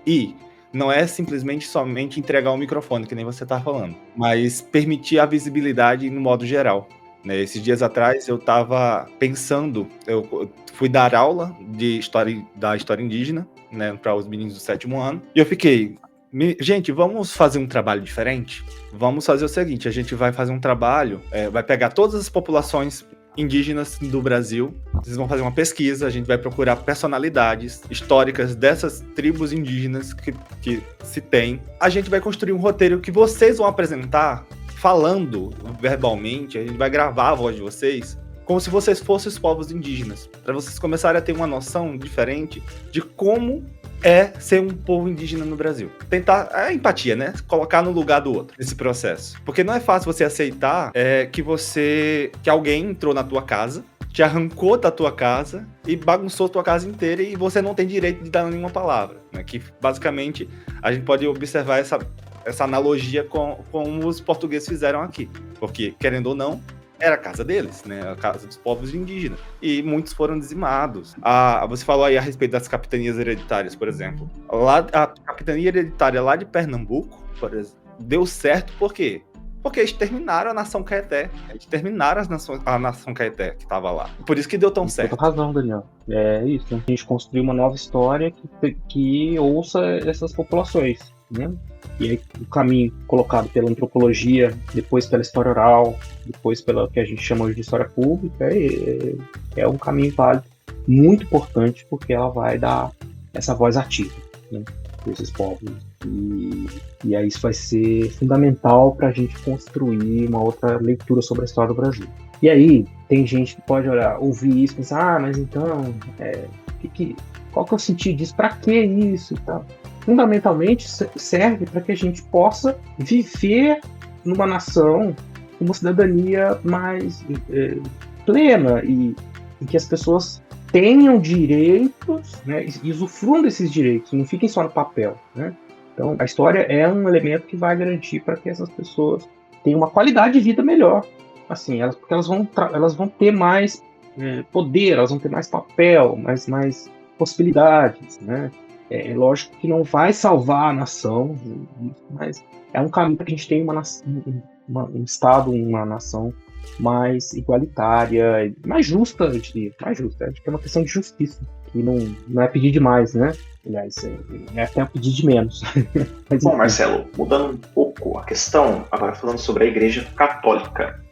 [SPEAKER 2] não é simplesmente somente entregar o microfone, que nem você tá falando, mas permitir a visibilidade no modo geral, né? Esses dias atrás eu estava pensando, eu fui dar aula da história indígena, né, para os meninos do 7º ano, e eu fiquei, gente, vamos fazer um trabalho diferente? Vamos fazer o seguinte, a gente vai fazer um trabalho, vai pegar todas as populações indígenas do Brasil, vocês vão fazer uma pesquisa, a gente vai procurar personalidades históricas dessas tribos indígenas que se tem. A gente vai construir um roteiro que vocês vão apresentar falando verbalmente, a gente vai gravar a voz de vocês como se vocês fossem os povos indígenas, para vocês começarem a ter uma noção diferente de como é ser um povo indígena no Brasil. Tentar a empatia, né? Colocar no lugar do outro nesse processo. Porque não é fácil você aceitar que alguém entrou na tua casa, te arrancou da tua casa e bagunçou a tua casa inteira e você não tem direito de dar nenhuma palavra, né? Que basicamente a gente pode observar essa analogia com os portugueses fizeram aqui. Porque, querendo ou não, era a casa deles, né? A casa dos povos indígenas. E muitos foram dizimados. Você falou aí a respeito das capitanias hereditárias, por exemplo. A capitania hereditária lá de Pernambuco, por exemplo, deu certo por quê? Porque exterminaram a nação Caeté. Exterminaram a nação Caeté que estava lá. Por isso que deu tão certo.
[SPEAKER 4] Tem toda razão, Daniel. É isso. A gente construiu uma nova história que ouça essas populações, né? E aí o caminho colocado pela antropologia, depois pela história oral, depois pela que a gente chama de história pública, é um caminho válido, muito importante, porque ela vai dar essa voz ativa, né, para esses povos. E aí isso vai ser fundamental para a gente construir uma outra leitura sobre a história do Brasil. E aí tem gente que pode ouvir isso e pensar, mas então, qual que é o sentido disso? Para que isso e tal? Fundamentalmente serve para que a gente possa viver numa nação com uma cidadania mais plena e que as pessoas tenham direitos, né, e usufruam desses direitos, não fiquem só no papel, né? Então, a história é um elemento que vai garantir para que essas pessoas tenham uma qualidade de vida melhor. Assim, porque elas vão ter mais poder, elas vão ter mais papel, mais possibilidades, né? É lógico que não vai salvar a nação, mas é um caminho para que a gente tenha um Estado, uma nação mais igualitária, mais justa, eu diria. Mais justa, acho que é uma questão de justiça, que não é pedir demais, né? Aliás, é até pedir de menos. Mas,
[SPEAKER 3] bom, Marcelo, mudando um pouco a questão, agora falando sobre a Igreja Católica.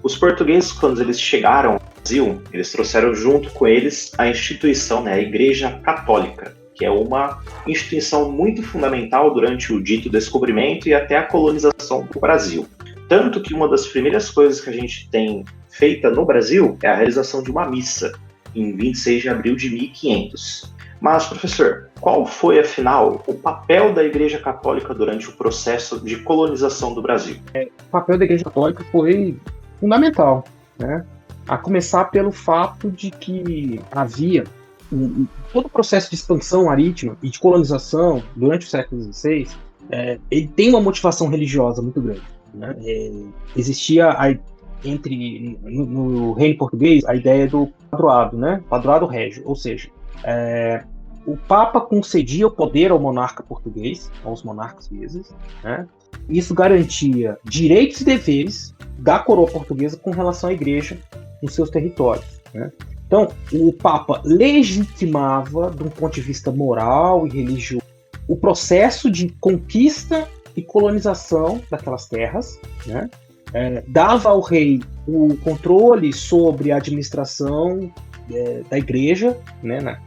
[SPEAKER 3] Os portugueses, quando eles chegaram ao Brasil, eles trouxeram junto com eles a instituição, né, a Igreja Católica, que é uma instituição muito fundamental durante o dito descobrimento e até a colonização do Brasil. Tanto que uma das primeiras coisas que a gente tem feita no Brasil é a realização de uma missa, em 26 de abril de 1500. Mas, professor, qual foi, afinal, o papel da Igreja Católica durante o processo de colonização do Brasil?
[SPEAKER 4] O papel da Igreja Católica foi fundamental, né? A começar pelo fato de que havia todo o processo de expansão marítima e de colonização durante o século XVI, ele tem uma motivação religiosa muito grande, né? Existia no reino português a ideia do padroado, né? Padroado régio, ou seja, o Papa concedia o poder ao monarca português, aos monarcas ingleses, né? Isso garantia direitos e deveres da coroa portuguesa com relação à igreja nos seus territórios, né? Então, o Papa legitimava, de um ponto de vista moral e religioso, o processo de conquista e colonização daquelas terras, né? Dava ao rei o controle sobre a administração da igreja, né,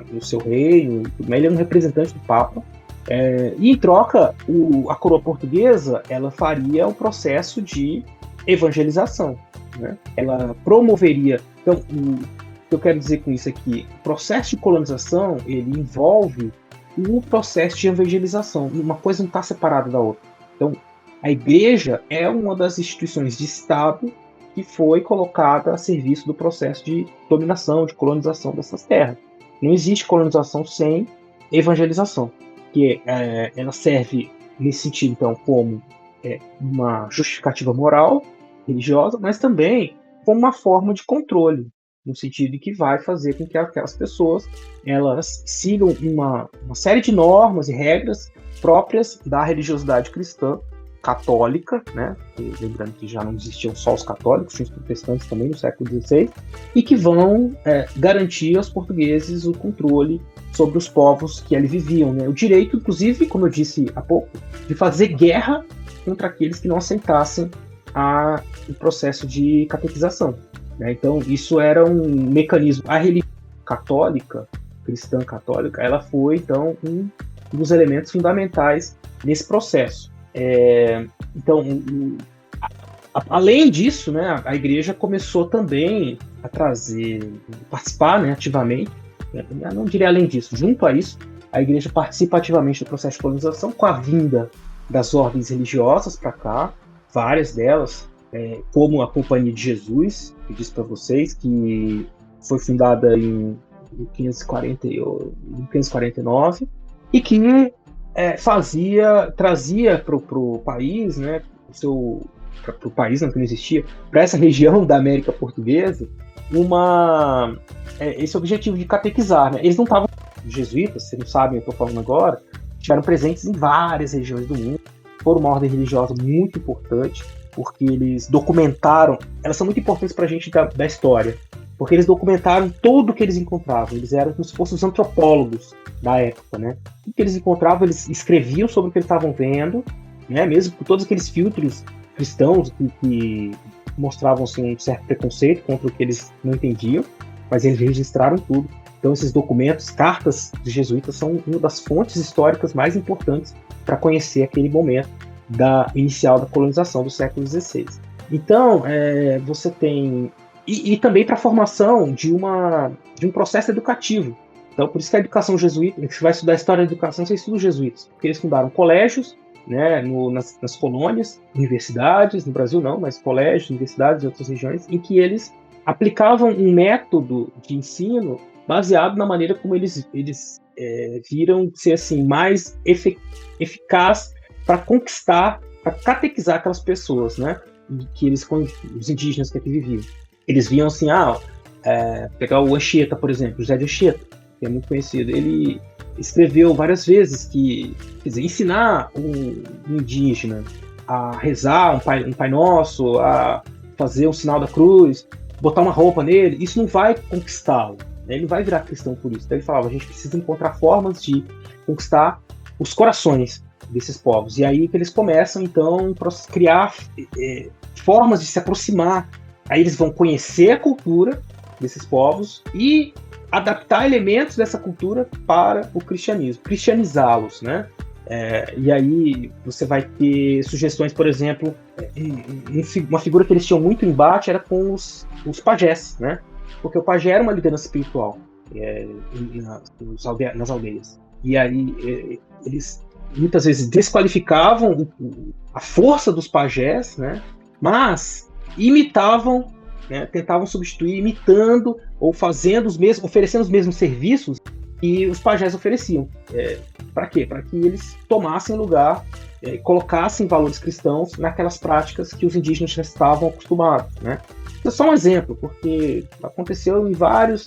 [SPEAKER 4] no seu reino. Ele era um representante do Papa. E, em troca, a coroa portuguesa ela faria o processo de evangelização, né? Ela promoveria... Então, o que eu quero dizer com isso aqui, o processo de colonização, ele envolve o processo de evangelização. Uma coisa não está separada da outra. Então, a igreja é uma das instituições de Estado que foi colocada a serviço do processo de dominação, de colonização dessas terras. Não existe colonização sem evangelização, que ela serve, nesse sentido, então, como uma justificativa moral, religiosa, mas também como uma forma de controle, no sentido de que vai fazer com que aquelas pessoas elas sigam uma série de normas e regras próprias da religiosidade cristã católica, né? Lembrando que já não existiam só os católicos, tinha os protestantes também no século XVI, e que vão garantir aos portugueses o controle sobre os povos que ali viviam, né? O direito, inclusive, como eu disse há pouco, de fazer guerra contra aqueles que não aceitassem o processo de catequização, né? Então, isso era um mecanismo. A religião católica, cristã católica, ela foi, então, um dos elementos fundamentais nesse processo. Então, além disso, né, a igreja começou também a participar, né, ativamente, não diria além disso, junto a isso, a igreja participa ativamente do processo de colonização com a vinda das ordens religiosas para cá, várias delas, como a Companhia de Jesus, que eu disse para vocês, que foi fundada em 1549, e que trazia para o país, né, para o país não, que não existia, para essa região da América Portuguesa, esse objetivo de catequizar, né? Eles não estavam, jesuítas, vocês não sabem, eu estou falando agora, estiveram presentes em várias regiões do mundo, foram uma ordem religiosa muito importante, porque eles documentaram, elas são muito importantes para a gente da história, porque eles documentaram tudo o que eles encontravam. Eles eram como se fossem os antropólogos da época, né? Tudo que eles encontravam, eles escreviam sobre o que eles estavam vendo, né? Mesmo com todos aqueles filtros cristãos que mostravam assim, um certo preconceito contra o que eles não entendiam, mas eles registraram tudo. Então esses documentos, cartas dos jesuítas, são uma das fontes históricas mais importantes para conhecer aquele momento inicial da colonização do século XVI. Então, você tem... E também para a formação de um processo educativo. Então, por isso que a educação jesuíta, você vai estudar a história da educação, você estuda os jesuítas, porque eles fundaram colégios, né, nas colônias, universidades, no Brasil não, mas colégios, universidades e outras regiões, em que eles aplicavam um método de ensino baseado na maneira como eles viram ser assim, mais eficaz para conquistar, para catequizar aquelas pessoas, né, os indígenas que aqui viviam. Eles viam assim, pegar o Anchieta, por exemplo, José de Anchieta, que é muito conhecido, ele escreveu várias vezes que, quer dizer, ensinar um indígena a rezar um Pai Nosso, a fazer um sinal da cruz, botar uma roupa nele, isso não vai conquistá-lo, né? Ele não vai virar cristão por isso. Então ele falava, a gente precisa encontrar formas de conquistar os corações desses povos. E aí que eles começam, então, a criar formas de se aproximar. Aí eles vão conhecer a cultura desses povos e adaptar elementos dessa cultura para o cristianismo, cristianizá-los, né? E aí você vai ter sugestões, por exemplo, uma figura que eles tinham muito embate era com os pajés, né? Porque o pajé era uma liderança espiritual nas aldeias. E aí eles muitas vezes desqualificavam a força dos pajés, né? Mas imitavam, né, tentavam substituir imitando ou oferecendo os mesmos serviços que os pajés ofereciam. Para quê? Para que eles tomassem lugar, colocassem valores cristãos naquelas práticas que os indígenas já estavam acostumados, né? Isso é só um exemplo, porque aconteceu em vários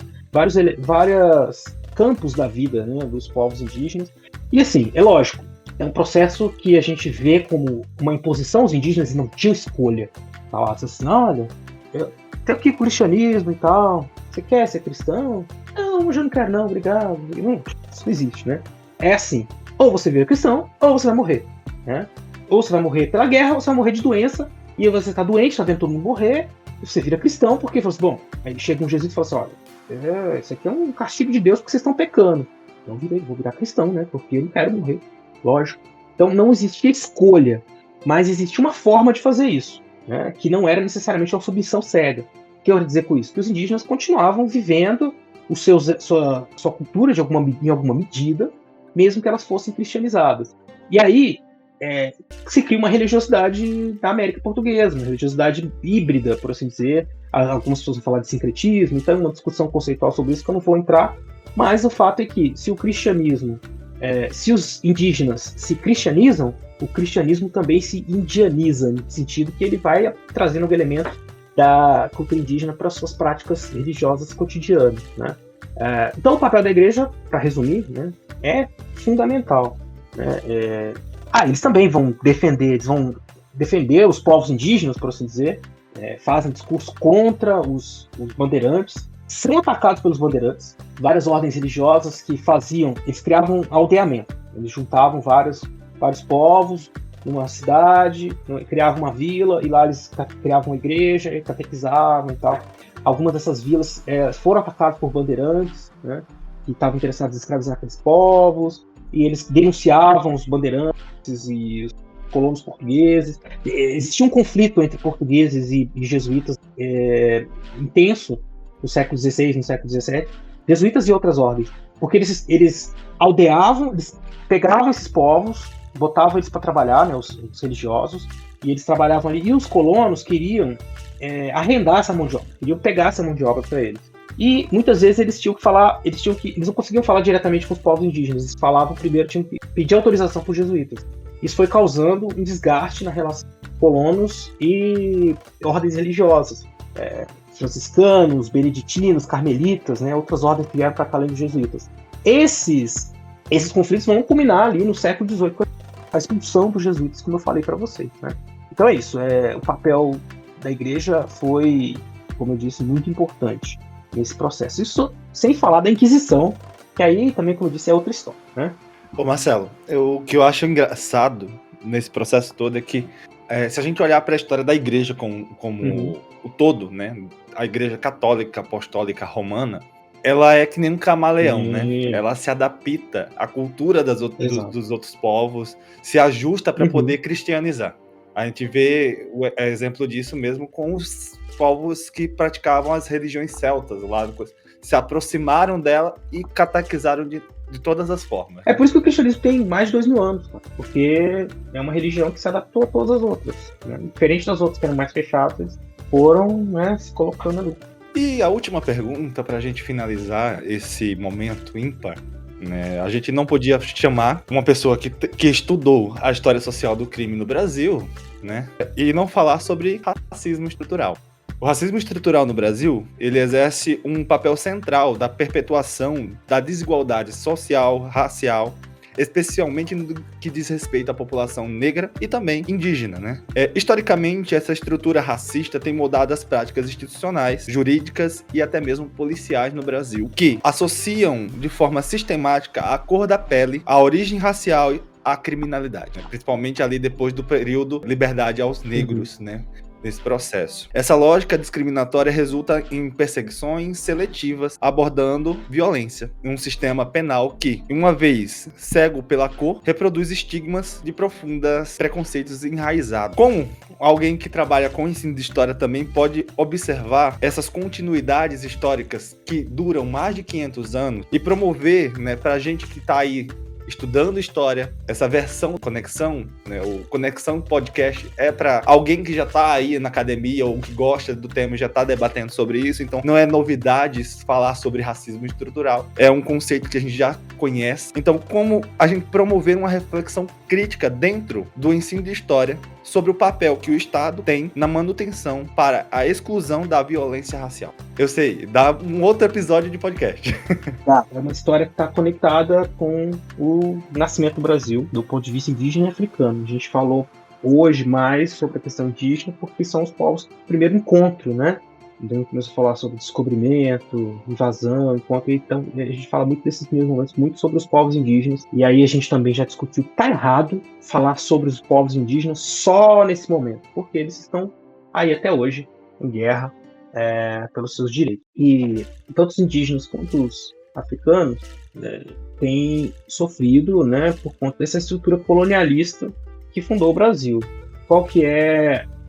[SPEAKER 4] campos da vida, né, dos povos indígenas. E assim, é lógico, é um processo que a gente vê como uma imposição aos indígenas e não tinham escolha. Falasse assim, olha, tem aqui o cristianismo e tal, você quer ser cristão? Não, eu não quero não, obrigado. Isso não existe, né? É assim, ou você vira cristão, ou você vai morrer, né? Ou você vai morrer pela guerra, ou você vai morrer de doença, e você tá doente, tá vendo todo mundo morrer, e você vira cristão, porque você fala assim, bom, aí chega um Jesus e fala assim, olha, isso aqui é um castigo de Deus porque vocês estão pecando. Então vou virar cristão, né? Porque eu não quero morrer, lógico. Então não existia escolha, mas existia uma forma de fazer isso, né, que não era necessariamente uma submissão cega. O que eu quero dizer com isso? Que os indígenas continuavam vivendo sua cultura em alguma medida, mesmo que elas fossem cristianizadas. E aí se cria uma religiosidade da América Portuguesa, uma religiosidade híbrida, por assim dizer. Algumas pessoas vão falar de sincretismo, então uma discussão conceitual sobre isso que eu não vou entrar, mas o fato é que se o cristianismo, se os indígenas se cristianizam, o cristianismo também se indianiza, no sentido que ele vai trazendo elementos da cultura indígena para suas práticas religiosas cotidianas, né? Então o papel da igreja, para resumir, né, é fundamental, né? Eles também vão defender os povos indígenas, por assim dizer, fazem discurso contra os bandeirantes, são atacados pelos bandeirantes, várias ordens religiosas que eles criavam aldeamento, eles juntavam vários povos numa cidade, criavam uma vila, e lá eles criavam uma igreja, e catequizavam e tal. Algumas dessas vilas foram atacadas por bandeirantes, né, que estavam interessados em escravizar aqueles povos, e eles denunciavam os bandeirantes e os colonos portugueses. Existia um conflito entre portugueses e jesuítas intenso no século XVI, no século XVII, jesuítas e outras ordens, porque eles aldeavam, eles pegavam esses povos, botavam eles para trabalhar, né, os religiosos, e eles trabalhavam ali, e os colonos queriam arrendar essa mão de obra, queriam pegar essa mão de obra para eles. E muitas vezes eles não conseguiam falar diretamente com os povos indígenas, eles falavam primeiro, tinham que pedir autorização para os jesuítas. Isso foi causando um desgaste na relação colonos e ordens religiosas, franciscanos, beneditinos, carmelitas, né, outras ordens que vieram para cá além dos jesuítas. Esses conflitos vão culminar ali no século XVIII com a expulsão dos jesuítas, como eu falei para vocês, né? Então é isso, o papel da igreja foi, como eu disse, muito importante nesse processo. Isso sem falar da Inquisição, que aí também, como eu disse, é outra história, né?
[SPEAKER 2] Ô Marcelo, o que eu acho engraçado nesse processo todo é que se a gente olhar para a história da igreja como o todo, né, a igreja católica, apostólica, romana, ela é que nem um camaleão, né? Ela se adapta à cultura dos outros povos, se ajusta para poder cristianizar. A gente vê o exemplo disso mesmo com os povos que praticavam as religiões celtas lá, se aproximaram dela e catequizaram de todas as formas.
[SPEAKER 4] É por isso que o cristianismo tem mais de 2.000 anos, porque é uma religião que se adaptou a todas as outras, né? Diferente das outras que eram mais fechadas, eles foram, né, se colocando ali.
[SPEAKER 2] E a última pergunta, para a gente finalizar esse momento ímpar, né? A gente não podia chamar uma pessoa que estudou a história social do crime no Brasil, né, e não falar sobre racismo estrutural. O racismo estrutural no Brasil, ele exerce um papel central da perpetuação da desigualdade social, racial, especialmente no que diz respeito à população negra e também indígena, né? Historicamente, essa estrutura racista tem moldado as práticas institucionais, jurídicas e até mesmo policiais no Brasil, que associam de forma sistemática a cor da pele, a origem racial e a criminalidade, né? Principalmente ali depois do período Liberdade aos Negros, né? Nesse processo. Essa lógica discriminatória resulta em perseguições seletivas abordando violência, em um sistema penal que, uma vez cego pela cor, reproduz estigmas de profundos preconceitos enraizados. Como alguém que trabalha com ensino de história também pode observar essas continuidades históricas que duram mais de 500 anos e promover, né, pra gente que tá aí estudando história, essa versão Conexão, né, o Conexão Podcast é para alguém que já está aí na academia ou que gosta do tema e já está debatendo sobre isso, então não é novidade falar sobre racismo estrutural, é um conceito que a gente já conhece. Então, como a gente promover uma reflexão crítica dentro do ensino de história sobre o papel que o Estado tem na manutenção para a exclusão da violência racial? Eu sei, dá um outro episódio de podcast.
[SPEAKER 4] É uma história que está conectada com o nascimento do Brasil, do ponto de vista indígena e africano. A gente falou hoje mais sobre a questão indígena, porque são os povos do primeiro encontro, né? Então a gente começou a falar sobre descobrimento, invasão, encontro, então a gente fala muito desses primeiros momentos, muito sobre os povos indígenas, e aí a gente também já discutiu que tá errado falar sobre os povos indígenas só nesse momento, porque eles estão aí até hoje em guerra pelos seus direitos. E tanto os indígenas quanto os africanos têm sofrido, né, por conta dessa estrutura colonialista que fundou o Brasil.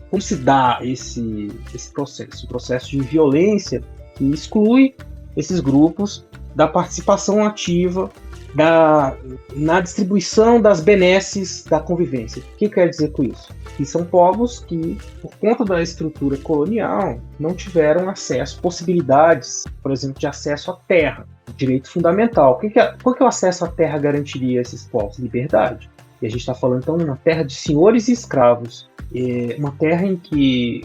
[SPEAKER 4] Como se dá esse processo? O processo de violência que exclui esses grupos da participação ativa na distribuição das benesses da convivência. O que quer dizer com isso? Que são povos que, por conta da estrutura colonial, não tiveram acesso, possibilidades, por exemplo, de acesso à terra, direito fundamental. Qual que o acesso à terra garantiria a esses povos? Liberdade. E a gente está falando, então, na terra de senhores e escravos. uma terra em que,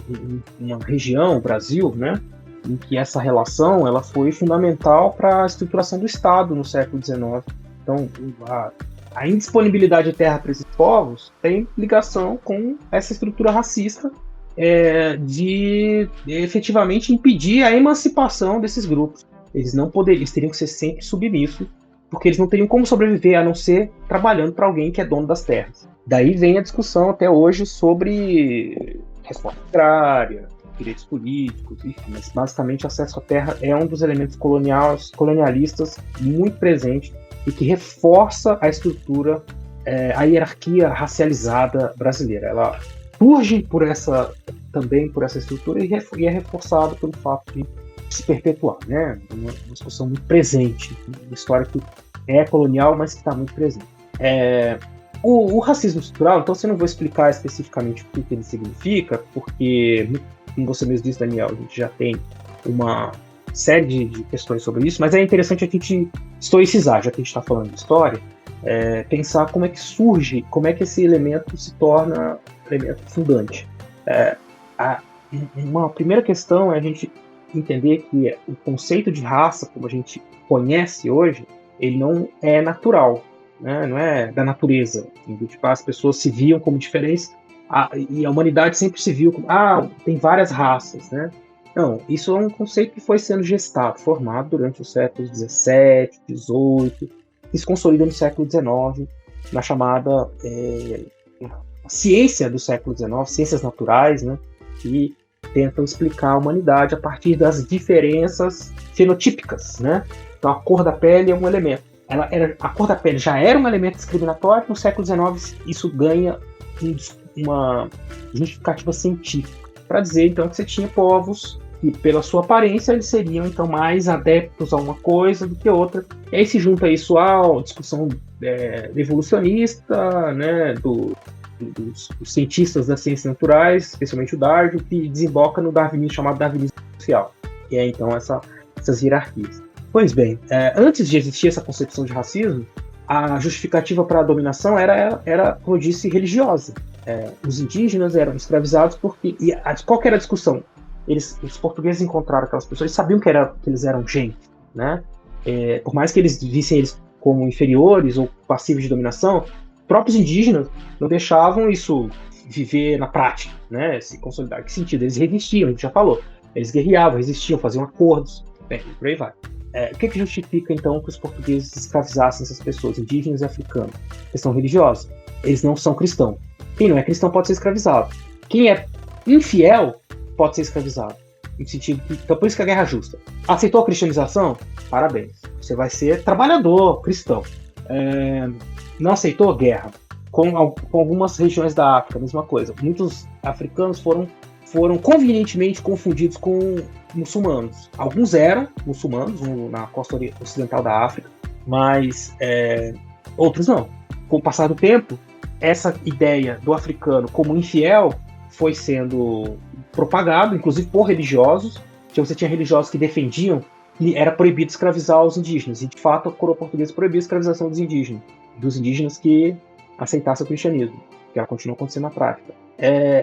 [SPEAKER 4] uma região, o Brasil, né, em que essa relação ela foi fundamental para a estruturação do Estado no século XIX. Então, a indisponibilidade de terra para esses povos tem ligação com essa estrutura racista de efetivamente impedir a emancipação desses grupos. Eles teriam que ser sempre submissos, porque eles não teriam como sobreviver a não ser trabalhando para alguém que é dono das terras. Daí vem a discussão até hoje sobre reforma agrária, direitos políticos, enfim, mas basicamente acesso à terra é um dos elementos colonialistas muito presente e que reforça a estrutura, a hierarquia racializada brasileira. Ela surge também por essa estrutura e é reforçada pelo fato de se perpetuar, né? Uma discussão muito presente, uma história que é colonial, mas que está muito presente. O racismo estrutural, então você não vou explicar especificamente o que ele significa, porque, como você mesmo disse, Daniel, a gente já tem uma série de questões sobre isso, mas é interessante a gente historicizar, já que a gente está falando de história, pensar como é que surge, como é que esse elemento se torna elemento fundante. Uma primeira questão é a gente entender que o conceito de raça, como a gente conhece hoje, ele não é natural, né? Não é da natureza. Tipo, as pessoas se viam como diferentes e a humanidade sempre se viu como tem várias raças, né? Não, isso é um conceito que foi sendo gestado, formado durante os séculos XVII, XVIII, que se consolida no século XIX, na chamada ciência do século XIX, ciências naturais, né? Que tentam explicar a humanidade a partir das diferenças fenotípicas, né? Então a cor da pele é um elemento. A cor da pele já era um elemento discriminatório, no século XIX isso ganha uma justificativa científica para dizer então que você tinha povos que pela sua aparência eles seriam então mais adeptos a uma coisa do que outra. E aí se junta isso à discussão evolucionista, né, dos cientistas das ciências naturais, especialmente o Darwin, que desemboca no darwinismo chamado darwinismo social, que é então essas hierarquias. Pois bem, antes de existir essa concepção de racismo, a justificativa para a dominação era, como eu disse, religiosa. Os indígenas eram escravizados porque... qual que era a discussão? Os portugueses encontraram aquelas pessoas, eles sabiam que eles eram gente, né? Por mais que eles vissem eles como inferiores ou passivos de dominação, próprios indígenas não deixavam isso viver na prática, né? Se consolidar. Que sentido? Eles resistiam, a gente já falou. Eles guerreavam, resistiam, faziam acordos, por aí vai. O que justifica, então, que os portugueses escravizassem essas pessoas, indígenas e africanos? Questão religiosa. Eles não são cristãos. Quem não é cristão pode ser escravizado. Quem é infiel pode ser escravizado. No sentido que, então, por isso que a guerra é justa. Aceitou a cristianização? Parabéns. Você vai ser trabalhador cristão. Não aceitou? Guerra. Com algumas regiões da África, a mesma coisa. Muitos africanos foram convenientemente confundidos com muçulmanos. Alguns eram muçulmanos na costa ocidental da África, mas outros não. Com o passar do tempo, essa ideia do africano como infiel foi sendo propagado, inclusive por religiosos. Você tinha religiosos que defendiam que era proibido escravizar os indígenas, e de fato a coroa portuguesa proibiu a escravização dos indígenas que aceitassem o cristianismo, que ela continua acontecendo na prática.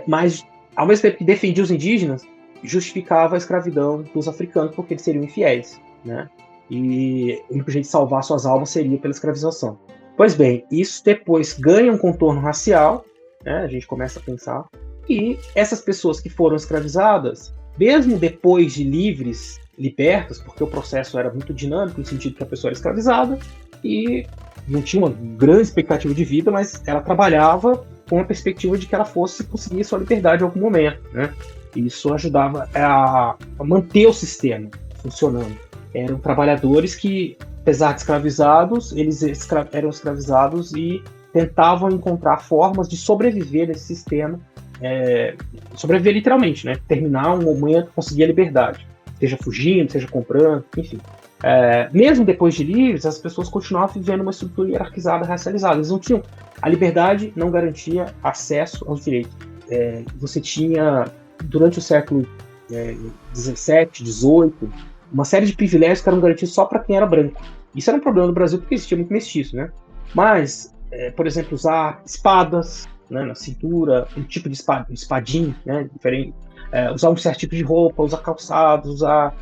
[SPEAKER 4] Mas, ao mesmo tempo que defendia os indígenas, justificava a escravidão dos africanos porque eles seriam infiéis, né? E o único jeito de salvar suas almas seria pela escravização. Pois bem, isso depois ganha um contorno racial, né? A gente começa a pensar, e essas pessoas que foram escravizadas, mesmo depois de libertas, porque o processo era muito dinâmico, no sentido que a pessoa era escravizada e não tinha uma grande expectativa de vida, mas ela trabalhava com a perspectiva de que ela fosse conseguir sua liberdade em algum momento, né? Isso ajudava a manter o sistema funcionando. Eram trabalhadores que, apesar de escravizados, eles eram escravizados e tentavam encontrar formas de sobreviver nesse sistema, sobreviver literalmente, né? Terminar um momento, conseguir a liberdade, seja fugindo, seja comprando, enfim. Mesmo depois de livres, as pessoas continuavam vivendo uma estrutura hierarquizada, racializada. Eles não tinham... A liberdade não garantia acesso aos direitos. Você tinha, durante o século XVII, XVIII, uma série de privilégios que eram garantidos só para quem era branco. Isso era um problema no Brasil porque existia muito mestiço, né? Mas, por exemplo, usar espadas, né, na cintura, um tipo de espadim, né, diferente, usar um certo tipo de roupa, usar calçados, usar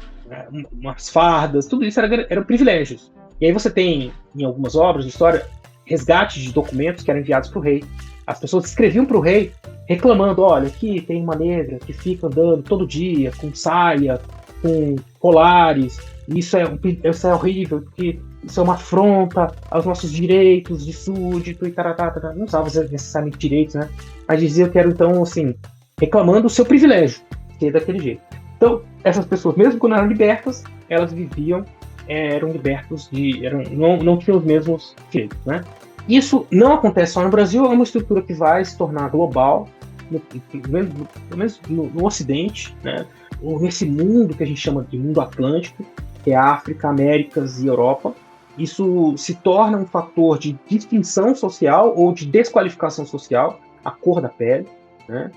[SPEAKER 4] umas fardas, tudo isso eram privilégios. E aí você tem, em algumas obras de história, resgate de documentos que eram enviados para o rei. As pessoas escreviam para o rei reclamando, olha, aqui tem uma negra que fica andando todo dia com saia, com colares, isso é horrível, porque isso é uma afronta aos nossos direitos de súdito e taratá. Não usava necessariamente direitos, né? Mas dizia que era, então, assim, reclamando do seu privilégio, ser daquele jeito. Então, essas pessoas, mesmo quando eram libertas, elas viviam, eram libertos não tinham os mesmos direitos, né? Isso não acontece só no Brasil, é uma estrutura que vai se tornar global, pelo menos no Ocidente, né? Ou nesse mundo que a gente chama de mundo atlântico, que é África, Américas e Europa. Isso se torna um fator de distinção social ou de desqualificação social, a cor da pele, né?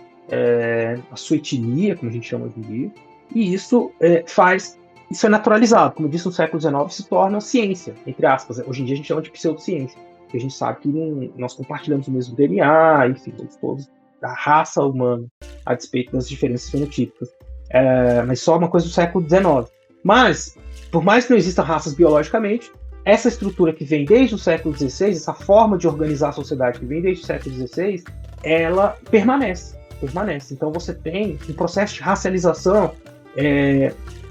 [SPEAKER 4] A sua etnia, como a gente chama hoje em dia. E isso isso é naturalizado. Como eu disse, no século XIX se torna ciência, entre aspas. Hoje em dia a gente chama de pseudociência, porque a gente sabe que nós compartilhamos o mesmo DNA, enfim, somos todos da raça humana, a despeito das diferenças fenotípicas. Mas só uma coisa do século XIX. Mas, por mais que não existam raças biologicamente, essa estrutura que vem desde o século XVI, essa forma de organizar a sociedade que vem desde o século XVI, ela permanece. Então você tem um processo de racialização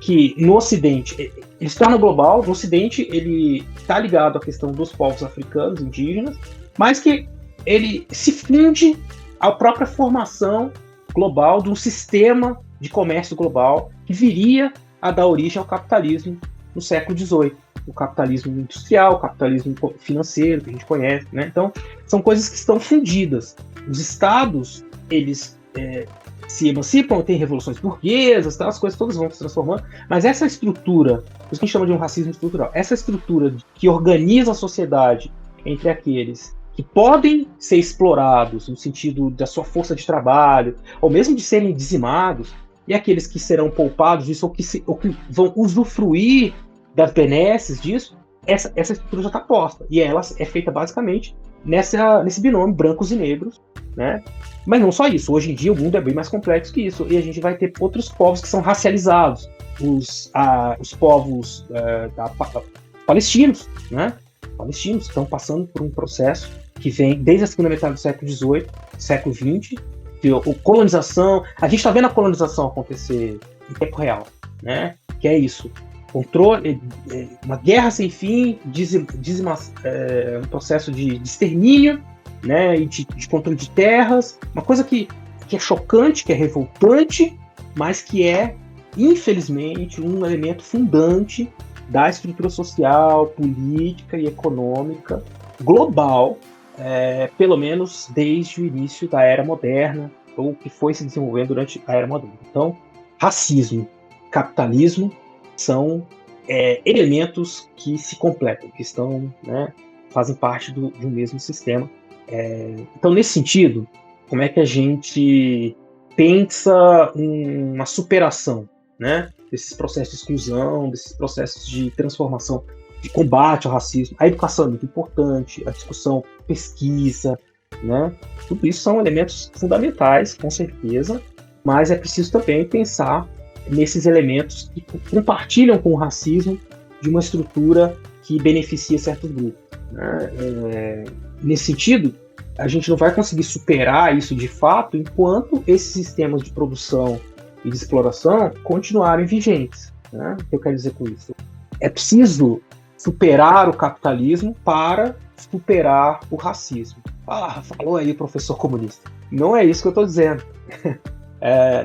[SPEAKER 4] que no Ocidente ele se torna global. No Ocidente ele está ligado à questão dos povos africanos, indígenas, mas que ele se funde à própria formação global de um sistema de comércio global que viria a dar origem ao capitalismo no século XVIII. O capitalismo industrial, o capitalismo financeiro, que a gente conhece, né? Então, são coisas que estão fundidas. Os estados, eles se emancipam, tem revoluções burguesas, tá? As coisas todas vão se transformando, mas essa estrutura, isso que a gente chama de um racismo estrutural, essa estrutura que organiza a sociedade entre aqueles que podem ser explorados no sentido da sua força de trabalho, ou mesmo de serem dizimados, e aqueles que serão poupados disso, ou que vão usufruir das benesses disso, essa estrutura já está posta. E ela é feita basicamente nesse binômio brancos e negros, né? Mas não só isso. Hoje em dia o mundo é bem mais complexo que isso. E a gente vai ter outros povos que são racializados. Os povos palestinos, né? Palestinos estão passando por um processo que vem desde a segunda metade do século XVIII, século XX, colonização. A gente está vendo a colonização acontecer em tempo real, né? Que é isso. Controle, uma guerra sem fim, um processo de extermínio, né, e de controle de terras, uma coisa que é chocante, que é revoltante, mas que é, infelizmente, um elemento fundante da estrutura social, política e econômica global, pelo menos desde o início da Era Moderna, ou que foi se desenvolvendo durante a Era Moderna. Então, racismo, capitalismo, são elementos que se completam, que estão, né, fazem parte de um mesmo sistema. Então, nesse sentido, como é que a gente pensa uma superação, né, desses processos de exclusão, desses processos de transformação, de combate ao racismo? A educação é muito importante, a discussão, pesquisa, né, tudo isso são elementos fundamentais, com certeza, mas é preciso também pensar nesses elementos que compartilham com o racismo de uma estrutura que beneficia certos grupos, né? Nesse sentido, a gente não vai conseguir superar isso de fato enquanto esses sistemas de produção e de exploração continuarem vigentes, né? O que eu quero dizer com isso? É preciso superar o capitalismo para superar o racismo. Falou aí o professor comunista. Não é isso que eu estou dizendo,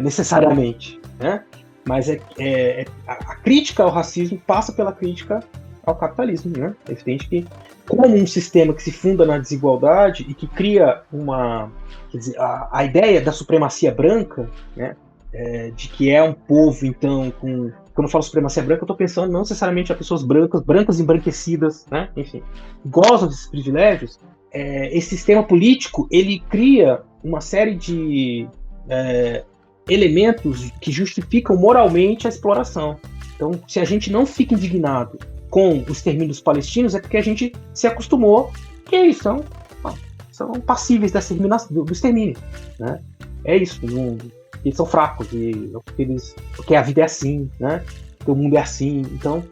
[SPEAKER 4] necessariamente, né? Mas a crítica ao racismo passa pela crítica ao capitalismo, né? É evidente que, como um sistema que se funda na desigualdade e que cria a ideia da supremacia branca, né? De que é um povo, então, quando eu falo supremacia branca, eu estou pensando não necessariamente a pessoas brancas embranquecidas, né? Enfim, gozam desses privilégios. Esse sistema político, ele cria uma série de elementos que justificam moralmente a exploração. Então, se a gente não fica indignado com o extermínio dos palestinos, é porque a gente se acostumou que eles são são passíveis do extermínio, né? É isso, eles são fracos, porque a vida é assim, né? Porque o mundo é assim. Então,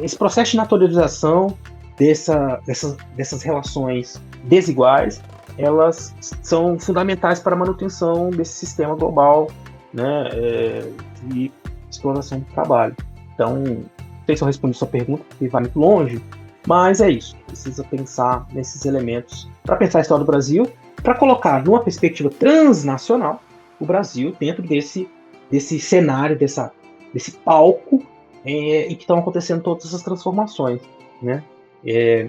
[SPEAKER 4] esse processo de naturalização dessas relações desiguais, elas são fundamentais para a manutenção desse sistema global, né, de exploração do trabalho. Então, não sei se eu respondi sua pergunta, porque vai muito longe, mas é isso. Precisa pensar nesses elementos para pensar a história do Brasil, para colocar numa perspectiva transnacional o Brasil dentro desse cenário, desse palco em que estão acontecendo todas essas transformações, né?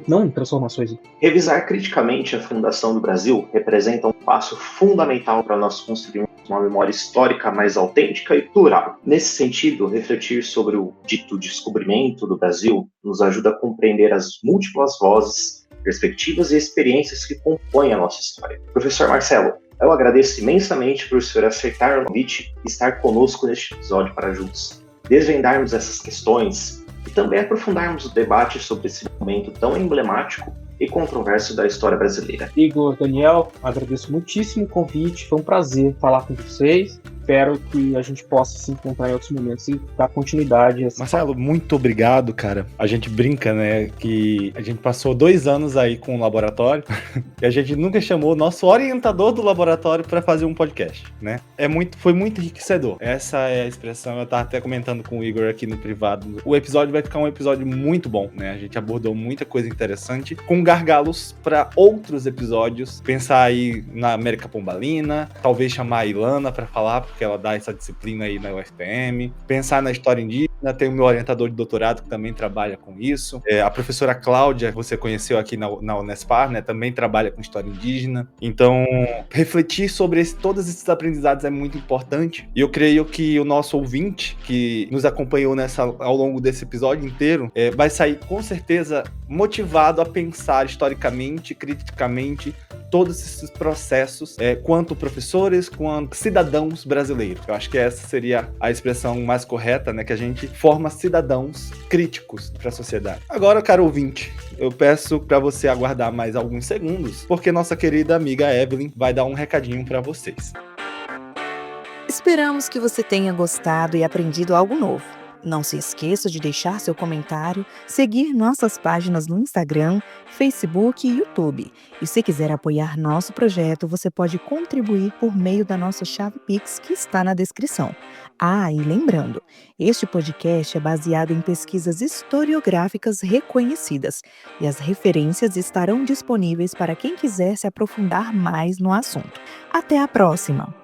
[SPEAKER 4] Não transformações.
[SPEAKER 3] Revisar criticamente a fundação do Brasil representa um passo fundamental para nós construirmos uma memória histórica mais autêntica e plural. Nesse sentido, refletir sobre o dito descobrimento do Brasil nos ajuda a compreender as múltiplas vozes, perspectivas e experiências que compõem a nossa história. Professor Marcelo, eu agradeço imensamente por o senhor aceitar o convite e estar conosco neste episódio para juntos desvendarmos essas questões e também aprofundarmos o debate sobre esse momento tão emblemático e controverso da história brasileira.
[SPEAKER 4] Igor, Daniel, agradeço muitíssimo o convite, foi um prazer falar com vocês. Espero que a gente possa se encontrar em outros momentos e dar continuidade a essa...
[SPEAKER 2] Marcelo, muito obrigado, cara. A gente brinca, né, que a gente passou 2 anos aí com o laboratório e a gente nunca chamou o nosso orientador do laboratório para fazer um podcast, né? Foi muito enriquecedor. Essa é a expressão, eu tava até comentando com o Igor aqui no privado. O episódio vai ficar um episódio muito bom, né? A gente abordou muita coisa interessante, com gargalos para outros episódios. Pensar aí na América Pombalina, talvez chamar a Ilana para falar, porque ela dá essa disciplina aí na UFPM. Pensar na história indígena, tem o meu orientador de doutorado que também trabalha com isso. A professora Cláudia, que você conheceu aqui na Unespar, né, também trabalha com história indígena. Então, refletir sobre todos esses aprendizados é muito importante. E eu creio que o nosso ouvinte, que nos acompanhou ao longo desse episódio inteiro, vai sair com certeza motivado a pensar historicamente, criticamente, todos esses processos, quanto professores, quanto cidadãos brasileiros. Eu acho que essa seria a expressão mais correta, né? Que a gente forma cidadãos críticos para a sociedade. Agora, caro ouvinte, eu peço para você aguardar mais alguns segundos, porque nossa querida amiga Evelyn vai dar um recadinho para vocês.
[SPEAKER 1] Esperamos que você tenha gostado e aprendido algo novo. Não se esqueça de deixar seu comentário, seguir nossas páginas no Instagram, Facebook e YouTube. E se quiser apoiar nosso projeto, você pode contribuir por meio da nossa chave Pix que está na descrição. E lembrando, este podcast é baseado em pesquisas historiográficas reconhecidas e as referências estarão disponíveis para quem quiser se aprofundar mais no assunto. Até a próxima!